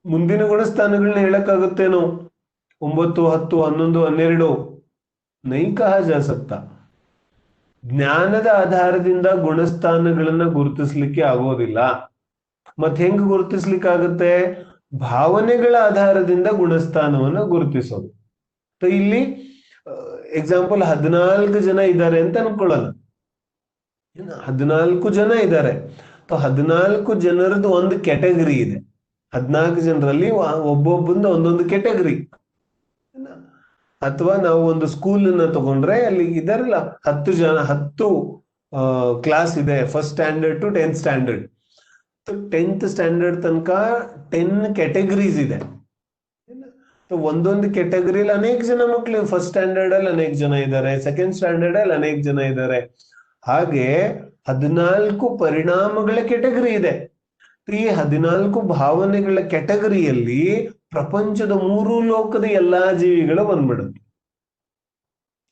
ಮುಂದಿನ ಗುಣಸ್ಥಾನಗಳನ್ನ ಹೇಳಕ್ಕಾಗುತ್ತೇನೋ? 9, 10, 11, 12 ನೈ ಕಹ ಜಾ ಸಕ್ತಾ. ಜ್ಞಾನದ ಆಧಾರದಿಂದ ಗುಣಸ್ಥಾನಗಳನ್ನ ಗುರುತಿಸ್ಲಿಕ್ಕೆ ಆಗೋದಿಲ್ಲ. ಮತ್ತೆ ಹೆಂಗ್ ಗುರುತಿಸ್ಲಿಕ್ಕಾಗತ್ತೆ? ಭಾವನೆಗಳ ಆಧಾರದಿಂದ ಗುಣಸ್ಥಾನವನ್ನ ಗುರುತಿಸೋದು. ಇಲ್ಲಿ ಎಕ್ಸಾಂಪಲ್ 14 ಜನ ಇದ್ದಾರೆ ಅಂತ ಅನ್ಕೊಳ್ಳೋಣ. 14 ಜನ ಇದ್ದಾರೆ. 14 ಜನರದ್ದು ಒಂದು ಕ್ಯಾಟಗರಿ ಇದೆ. 14 ಜನರಲ್ಲಿ ಒಬ್ಬೊಬ್ಬಂದು ಒಂದೊಂದು ಕ್ಯಾಟಗರಿ. ಅಥವಾ ನಾವು ಒಂದು ಸ್ಕೂಲ್ ಅನ್ನ ತಗೊಂಡ್ರೆ ಅಲ್ಲಿ ಇದಾರಲ್ಲ 10 ಕ್ಲಾಸ್ ಇದೆ, first standard to 10th standard. 10th standard ತನಕ 10 ಕ್ಯಾಟಗರೀಸ್ ಇದೆ. ಒಂದೊಂದು ಕ್ಯಾಟಗರಿಲಿ ಅನೇಕ ಜನ ಮಕ್ಕಳು, ಫಸ್ಟ್ ಸ್ಟ್ಯಾಂಡರ್ಡ್ ಅಲ್ಲಿ ಅನೇಕ ಜನ ಇದ್ದಾರೆ, ಸೆಕೆಂಡ್ ಸ್ಟ್ಯಾಂಡರ್ಡ್ ಅಲ್ಲಿ ಅನೇಕ ಜನ ಇದ್ದಾರೆ. ಹಾಗೆ 14 ಪರಿಣಾಮಗಳ ಕ್ಯಾಟಗರಿ ಇದೆ. ಈ 14 ಭಾವನೆಗಳ ಕ್ಯಾಟಗರಿಯಲ್ಲಿ ಪ್ರಪಂಚದ 3 ಲೋಕದ ಎಲ್ಲಾ ಜೀವಿಗಳು ಬಂದ್ಬಿಡುತ್ತೆ.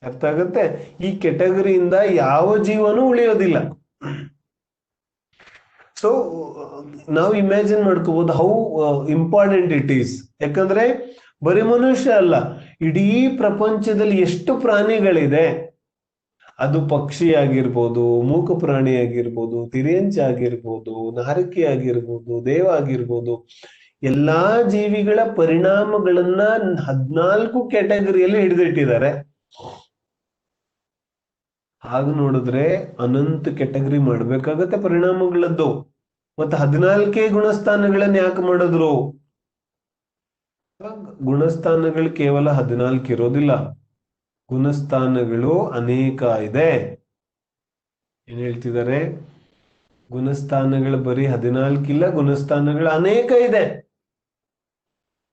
ಅರ್ಥ ಆಗತ್ತೆ? ಈ ಕ್ಯಾಟಗರಿಯಿಂದ ಯಾವ ಜೀವನೂ ಉಳಿಯೋದಿಲ್ಲ. ಸೊ ನಾವು ಇಮ್ಯಾಜಿನ್ ಮಾಡ್ಕೋಬಹುದು ಹೌ ಇಂಪಾರ್ಟೆಂಟ್ ಇಟ್ ಈಸ್. ಯಾಕಂದ್ರೆ ಬರೀ ಮನುಷ್ಯ ಅಲ್ಲ, ಇಡೀ ಪ್ರಪಂಚದಲ್ಲಿ ಎಷ್ಟು ಪ್ರಾಣಿಗಳಿದೆ, ಅದು ಪಕ್ಷಿ ಆಗಿರ್ಬೋದು, ಮೂಕ ಪ್ರಾಣಿ ಆಗಿರ್ಬೋದು, ತಿರಿಯಂಚ ಆಗಿರ್ಬೋದು, ನಾರಕಿ ಆಗಿರ್ಬೋದು, ದೇವ ಆಗಿರ್ಬೋದು, ಎಲ್ಲಾ ಜೀವಿಗಳ ಪರಿಣಾಮಗಳನ್ನ 14 ಕ್ಯಾಟಗರಿಯಲ್ಲಿ ಹಿಡಿದಿಟ್ಟಿದ್ದಾರೆ. ಹಾಗೆ ನೋಡಿದ್ರೆ ಅನಂತ ಕ್ಯಾಟಗರಿ ಮಾಡ್ಬೇಕಾಗತ್ತೆ ಪರಿಣಾಮಗಳದ್ದು. ಮತ್ತೆ 14 ಗುಣಸ್ಥಾನಗಳನ್ನ ಯಾಕೆ ಮಾಡಿದ್ರು? ಗುಣಸ್ಥಾನಗಳು ಕೇವಲ 14 ಇರೋದಿಲ್ಲ, ಗುಣಸ್ಥಾನಗಳು ಅನೇಕ ಇದೆ. ಏನ್ ಹೇಳ್ತಿದ್ದಾರೆ? ಗುಣಸ್ಥಾನಗಳು ಬರೀ 14 ಇಲ್ಲ, ಗುಣಸ್ಥಾನಗಳು ಅನೇಕ ಇದೆ.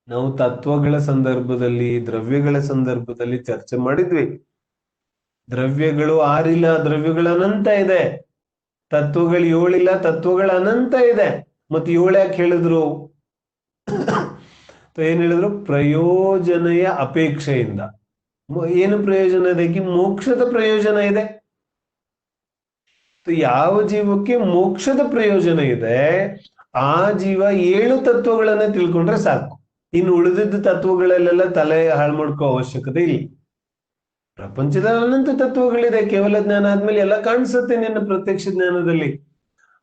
ನಾವು ತತ್ವಗಳ ಸಂದರ್ಭದಲ್ಲಿ, ದ್ರವ್ಯಗಳ ಸಂದರ್ಭದಲ್ಲಿ ಚರ್ಚೆ ಮಾಡಿದ್ವಿ. ದ್ರವ್ಯಗಳು 6 ಇಲ್ಲ, ದ್ರವ್ಯಗಳು ಅನಂತ ಇದೆ. ತತ್ವಗಳು 7 ಇಲ್ಲ, ತತ್ವಗಳು ಅನಂತ ಇದೆ. ಮತ್ತೆ 7 ಯಾಕೆ ಹೇಳಿದ್ರು? ಏನ್ ಹೇಳಿದ್ರು? ಪ್ರಯೋಜನೆಯ ಅಪೇಕ್ಷೆಯಿಂದ. ಏನು ಪ್ರಯೋಜನ ಇದೆ? ಮೋಕ್ಷದ ಪ್ರಯೋಜನ ಇದೆ. ಯಾವ ಜೀವಕ್ಕೆ ಮೋಕ್ಷದ ಪ್ರಯೋಜನ ಇದೆ ಆ ಜೀವ 7 ತತ್ವಗಳನ್ನ ತಿಳ್ಕೊಂಡ್ರೆ ಸಾಕು. ಇನ್ನು ಉಳಿದಿದ್ದ ತತ್ವಗಳಲ್ಲೆಲ್ಲ ತಲೆ ಹಾಳು ಮಾಡ್ಕೋ ಅವಶ್ಯಕತೆ ಇಲ್ಲ. ಪ್ರಪಂಚದಲ್ಲಿ ಅನಂತ ತತ್ವಗಳಿದೆ. ಕೇವಲ ಜ್ಞಾನ ಆದ್ಮೇಲೆ ಎಲ್ಲ ಕಾಣಿಸುತ್ತೆ ನಿನ್ನ ಪ್ರತ್ಯಕ್ಷ ಜ್ಞಾನದಲ್ಲಿ.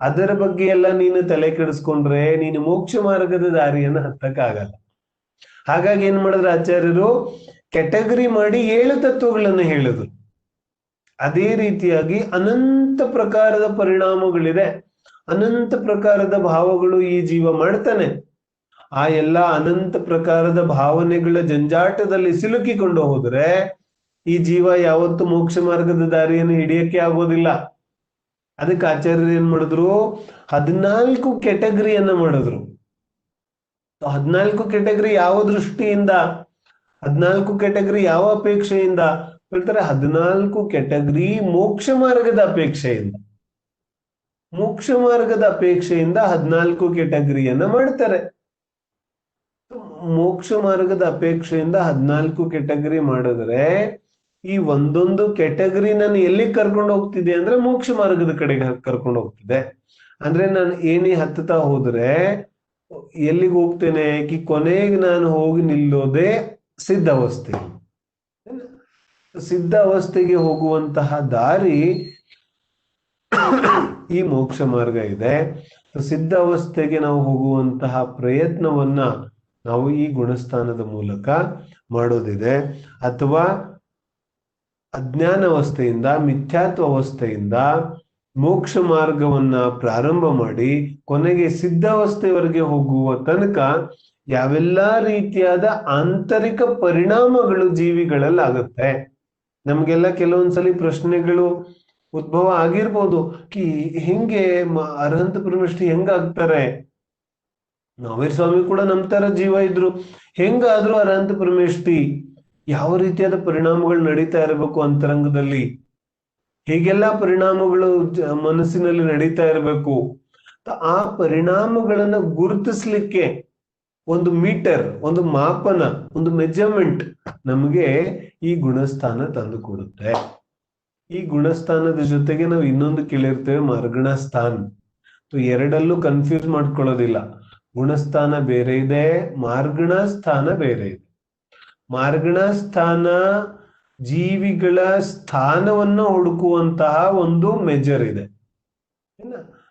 ಅದರ ಬಗ್ಗೆ ಎಲ್ಲ ನೀನು ತಲೆ ಕೆಡಿಸ್ಕೊಂಡ್ರೆ ನೀನು ಮೋಕ್ಷ ಮಾರ್ಗದ ದಾರಿಯನ್ನು ಹತ್ತಕ್ಕಾಗಲ್ಲ. ಹಾಗಾಗಿ ಏನ್ ಮಾಡಿದ್ರು ಆಚಾರ್ಯರು? ಕ್ಯಾಟಗರಿ ಮಾಡಿ 7 ತತ್ವಗಳನ್ನು ಹೇಳಿದ್ರು. ಅದೇ ರೀತಿಯಾಗಿ ಅನಂತ ಪ್ರಕಾರದ ಪರಿಣಾಮಗಳಿದೆ, ಅನಂತ ಪ್ರಕಾರದ ಭಾವಗಳು ಈ ಜೀವ ಮಾಡ್ತಾನೆ. ಆ ಎಲ್ಲ ಅನಂತ ಪ್ರಕಾರದ ಭಾವನೆಗಳ ಜಂಜಾಟದಲ್ಲಿ ಸಿಲುಕಿಕೊಂಡು ಹೋದ್ರೆ ಈ ಜೀವ ಯಾವತ್ತು ಮೋಕ್ಷ ಮಾರ್ಗದ ದಾರಿಯನ್ನು ಹಿಡಿಯಕ್ಕೆ ಆಗೋದಿಲ್ಲ. ಅದಕ್ಕೆ ಆಚಾರ್ಯರು ಏನ್ ಮಾಡಿದ್ರು? 14 ಕ್ಯಾಟಗರಿಯನ್ನ ಮಾಡಿದ್ರು. 14 ಕ್ಯಾಟಗರಿ ಯಾವ ದೃಷ್ಟಿಯಿಂದ? 14 ಕ್ಯಾಟಗರಿ ಯಾವ ಅಪೇಕ್ಷೆಯಿಂದ ಹೇಳ್ತಾರೆ? 14 ಕ್ಯಾಟಗರಿ ಮೋಕ್ಷ ಮಾರ್ಗದ ಅಪೇಕ್ಷೆಯಿಂದ. ಮೋಕ್ಷ ಮಾರ್ಗದ ಅಪೇಕ್ಷೆಯಿಂದ 14 ಕ್ಯಾಟಗರಿಯನ್ನ ಮಾಡ್ತಾರೆ. ಮೋಕ್ಷ ಮಾರ್ಗದ ಅಪೇಕ್ಷೆಯಿಂದ 14 ಕ್ಯಾಟಗರಿ ಮಾಡಿದ್ರೆ ಈ ಒಂದೊಂದು ಕ್ಯಾಟಗರಿ ನಾನು ಎಲ್ಲಿ ಕರ್ಕೊಂಡು ಹೋಗ್ತಿದೆ ಅಂದ್ರೆ ಮೋಕ್ಷ ಮಾರ್ಗದ ಕಡೆಗೆ ಕರ್ಕೊಂಡು ಹೋಗ್ತಿದೆ. ಅಂದ್ರೆ ನಾನು ಏನೇ ಹತ್ತುತ್ತಾ ಹೋದ್ರೆ ಎಲ್ಲಿಗೆ ಹೋಗ್ತೇನೆ? ಕೊನೆಗೆ ನಾನು ಹೋಗಿ ನಿಲ್ಲೋದೇ ಸಿದ್ಧ ಅವಸ್ಥೆ. ಸಿದ್ಧ ಅವಸ್ಥೆಗೆ ಹೋಗುವಂತಹ ದಾರಿ ಈ ಮೋಕ್ಷ ಮಾರ್ಗ ಇದೆ. ಸಿದ್ಧ ಅವಸ್ಥೆಗೆ ನಾವು ಹೋಗುವಂತಹ ಪ್ರಯತ್ನವನ್ನ ನಾವು ಈ ಗುಣಸ್ಥಾನದ ಮೂಲಕ ಮಾಡೋದಿದೆ. ಅಥವಾ ಅಜ್ಞಾನ ಅವಸ್ಥೆಯಿಂದ, ಮಿಥ್ಯಾತ್ವ ಅವಸ್ಥೆಯಿಂದ ಮೋಕ್ಷ ಮಾರ್ಗವನ್ನ ಪ್ರಾರಂಭ ಮಾಡಿ ಕೊನೆಗೆ ಸಿದ್ಧಾವಸ್ಥೆಯವರೆಗೆ ಹೋಗುವ ತನಕ ಯಾವೆಲ್ಲಾ ರೀತಿಯಾದ ಆಂತರಿಕ ಪರಿಣಾಮಗಳು ಜೀವಿಗಳಲ್ಲಿ ಆಗುತ್ತೆ. ನಮ್ಗೆಲ್ಲ ಕೆಲವೊಂದ್ಸಲಿ ಪ್ರಶ್ನೆಗಳು ಉದ್ಭವ ಆಗಿರ್ಬೋದು. ಹೆಂಗೆ ಅರ್ಹಂತ ಪರಮೇಷ್ಠಿ ಹೆಂಗಾಗ್ತಾರೆ? ನಾವೇರ್ ಸ್ವಾಮಿ ಕೂಡ ನಮ್ ತರ ಜೀವ ಇದ್ರು, ಹೆಂಗಾದ್ರೂ ಅರ್ಹಂತ ಪರಮೇಷ್ಠಿ? ಯಾವ ರೀತಿಯಾದ ಪರಿಣಾಮಗಳು ನಡೀತಾ ಇರಬೇಕು ಅಂತರಂಗದಲ್ಲಿ? ಹೀಗೆಲ್ಲ ಪರಿಣಾಮಗಳು ಮನಸ್ಸಿನಲ್ಲಿ ನಡೀತಾ ಇರಬೇಕು. ಆ ಪರಿಣಾಮಗಳನ್ನ ಗುರುತಿಸ್ಲಿಕ್ಕೆ ಒಂದು ಮೀಟರ್, ಒಂದು ಮಾಪನ, ಒಂದು ಮೆಜರ್ಮೆಂಟ್ ನಮಗೆ ಈ ಗುಣಸ್ಥಾನ ತಂದು ಕೊಡುತ್ತೆ. ಈ ಗುಣಸ್ಥಾನದ ಜೊತೆಗೆ ನಾವು ಇನ್ನೊಂದು ಕೇಳಿರ್ತೇವೆ, ಮಾರ್ಗಣ ಸ್ಥಾನ. ಎರಡಲ್ಲೂ ಕನ್ಫ್ಯೂಸ್ ಮಾಡ್ಕೊಳ್ಳೋದಿಲ್ಲ. ಗುಣಸ್ಥಾನ ಬೇರೆ ಇದೆ, ಮಾರ್ಗಣ ಸ್ಥಾನ ಬೇರೆ ಇದೆ. ಮಾರ್ಗಣ ಸ್ಥಾನ ಜೀವಿಗಳ ಸ್ಥಾನವನ್ನು ಹುಡುಕುವಂತಹ ಒಂದು ಮೆಜರ್ ಇದೆ.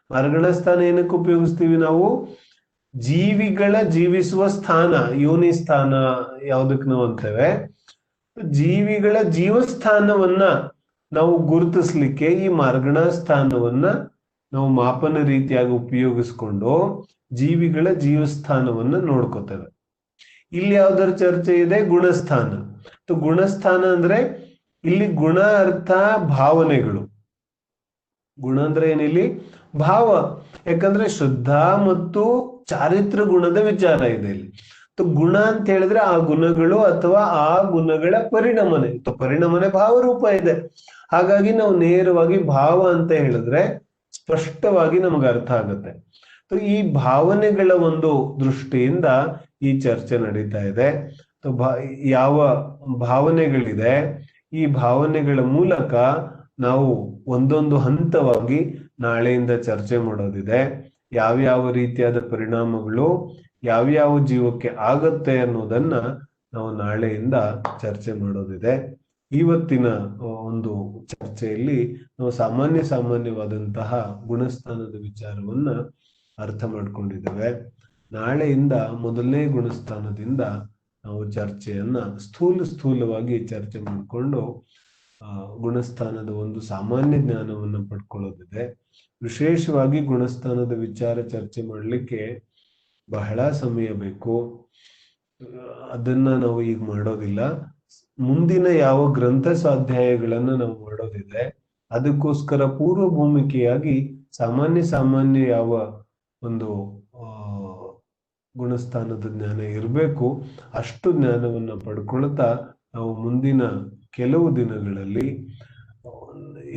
ಮಾರ್ಗಣ ಸ್ಥಾನ ಏನಕ್ಕೆ ಉಪಯೋಗಿಸ್ತೀವಿ ನಾವು? ಜೀವಿಗಳ ಜೀವಿಸುವ ಸ್ಥಾನ, ಯೋನಿ ಸ್ಥಾನ ಯಾವ್ದಕ್ ನಾವು ಅಂತೇವೆ. ಜೀವಿಗಳ ಜೀವಸ್ಥಾನವನ್ನ ನಾವು ಗುರುತಿಸ್ಲಿಕ್ಕೆ ಈ ಮಾರ್ಗಣ ಸ್ಥಾನವನ್ನ ನಾವು ಮಾಪನ ರೀತಿಯಾಗಿ ಉಪಯೋಗಿಸ್ಕೊಂಡು ಜೀವಿಗಳ ಜೀವಸ್ಥಾನವನ್ನ ನೋಡ್ಕೋತೇವೆ. ಇಲ್ಲಿ ಯಾವ್ದರ ಚರ್ಚೆ ಇದೆ? ಗುಣಸ್ಥಾನ. ಗುಣಸ್ಥಾನ ಅಂದ್ರೆ ಇಲ್ಲಿ ಗುಣ ಅರ್ಥ ಭಾವನೆಗಳು. ಗುಣ ಅಂದ್ರೆ ಏನಿಲ್ಲಿ? ಭಾವ. ಯಾಕಂದ್ರೆ ಶ್ರದ್ಧಾ ಮತ್ತು ಚಾರಿತ್ರ ಗುಣದ ವಿಚಾರ ಇದೆ ಇಲ್ಲಿ. ಗುಣ ಅಂತ ಹೇಳಿದ್ರೆ ಆ ಗುಣಗಳು ಅಥವಾ ಆ ಗುಣಗಳ ಪರಿಣಮನೆ. ಪರಿಣಮನೆ ಭಾವರೂಪ ಇದೆ. ಹಾಗಾಗಿ ನಾವು ನೇರವಾಗಿ ಭಾವ ಅಂತ ಹೇಳಿದ್ರೆ ಸ್ಪಷ್ಟವಾಗಿ ನಮ್ಗೆ ಅರ್ಥ ಆಗುತ್ತೆ. ಈ ಭಾವನೆಗಳ ಒಂದು ದೃಷ್ಟಿಯಿಂದ ಈ ಚರ್ಚೆ ನಡೀತಾ ಇದೆ. ಯಾವ ಭಾವನೆಗಳಿದೆ, ಈ ಭಾವನೆಗಳ ಮೂಲಕ ನಾವು ಒಂದೊಂದು ಹಂತವಾಗಿ ನಾಳೆಯಿಂದ ಚರ್ಚೆ ಮಾಡೋದಿದೆ. ಯಾವ್ಯಾವ ರೀತಿಯಾದ ಪರಿಣಾಮಗಳು ಯಾವ್ಯಾವ ಜೀವಕ್ಕೆ ಆಗತ್ತೆ ಅನ್ನೋದನ್ನ ನಾವು ನಾಳೆಯಿಂದ ಚರ್ಚೆ ಮಾಡೋದಿದೆ. ಇವತ್ತಿನ ಒಂದು ಚರ್ಚೆಯಲ್ಲಿ ನಾವು ಸಾಮಾನ್ಯವಾದಂತಹ ಗುಣಸ್ಥಾನದ ವಿಚಾರವನ್ನ ಅರ್ಥ ಮಾಡ್ಕೊಂಡಿದ್ದೇವೆ. ನಾಳೆಯಿಂದ ಮೊದಲನೇ ಗುಣಸ್ಥಾನದಿಂದ ನಾವು ಚರ್ಚೆಯನ್ನ ಸ್ಥೂಲವಾಗಿ ಚರ್ಚೆ ಮಾಡಿಕೊಂಡು ಗುಣಸ್ಥಾನದ ಒಂದು ಸಾಮಾನ್ಯ ಜ್ಞಾನವನ್ನು ಪಡ್ಕೊಳ್ಳೋದಿದೆ. ವಿಶೇಷವಾಗಿ ಗುಣಸ್ಥಾನದ ವಿಚಾರ ಚರ್ಚೆ ಮಾಡಲಿಕ್ಕೆ ಬಹಳ ಸಮಯ ಬೇಕು. ಅದನ್ನ ನಾವು ಈಗ ಮಾಡೋದಿಲ್ಲ. ಮುಂದಿನ ಯಾವ ಗ್ರಂಥ ಸ್ವಾಧ್ಯಾಯಗಳನ್ನ ನಾವು ಮಾಡೋದಿದೆ, ಅದಕ್ಕೋಸ್ಕರ ಪೂರ್ವ ಭೂಮಿಕೆಯಾಗಿ ಸಾಮಾನ್ಯ ಯಾವ ಒಂದು ಗುಣಸ್ಥಾನದ ಜ್ಞಾನ ಇರಬೇಕು ಅಷ್ಟು ಜ್ಞಾನವನ್ನ ಪಡ್ಕೊಳ್ತಾ ನಾವು ಮುಂದಿನ ಕೆಲವು ದಿನಗಳಲ್ಲಿ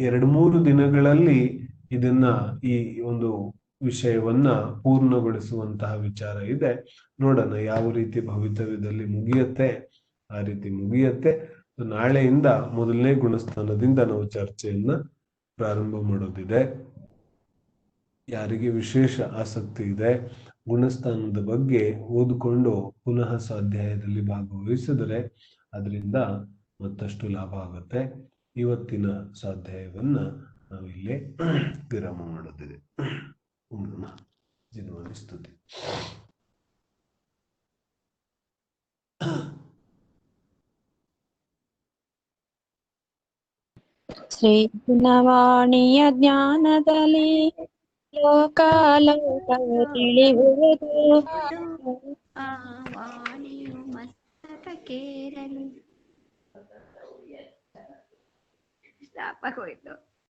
2-3 ದಿನಗಳಲ್ಲಿ ಇದನ್ನ ಈ ಒಂದು ವಿಷಯವನ್ನ ಪೂರ್ಣಗೊಳಿಸುವಂತಹ ವಿಚಾರ ಇದೆ. ನೋಡೋಣ ಯಾವ ರೀತಿ ಭವಿತವ್ಯದಲ್ಲಿ ಮುಗಿಯತ್ತೆ, ಆ ರೀತಿ ಮುಗಿಯತ್ತೆ. ನಾಳೆಯಿಂದ ಮೊದಲನೇ ಗುಣಸ್ಥಾನದಿಂದ ನಾವು ಚರ್ಚೆಯನ್ನ ಪ್ರಾರಂಭ ಮಾಡೋದಿದೆ. ಯಾರಿಗೆ ವಿಶೇಷ ಆಸಕ್ತಿ ಇದೆ ಗುಣಸ್ಥಾನದ ಬಗ್ಗೆ ಓದಿಕೊಂಡು ಪುನಃ ಸ್ವಾಧ್ಯಾಯದಲ್ಲಿ ಭಾಗವಹಿಸಿದರೆ ಅದರಿಂದ ಮತ್ತಷ್ಟು ಲಾಭ ಆಗುತ್ತೆ. ಇವತ್ತಿನ ಸ್ವಾಧ್ಯಾಯವನ್ನ ನಾವಿಲ್ಲೇ ವಿರಾಮ ಮಾಡೋದಿದೆ. ಜಿನವಾನಿ ಸ್ತುತಿ. ಶ್ರೀ ಗುಣವಾಣಿಯ ಜ್ಞಾನದಲ್ಲಿ ಲೋಕಾಲೋಕವು ತಿಳಿಯುವುದು. ಆ ವಾಣಿಯು ಮಸ್ತಕಕ್ಕೇರಲು. ಸಾಕಾಗೋಯ್ತು.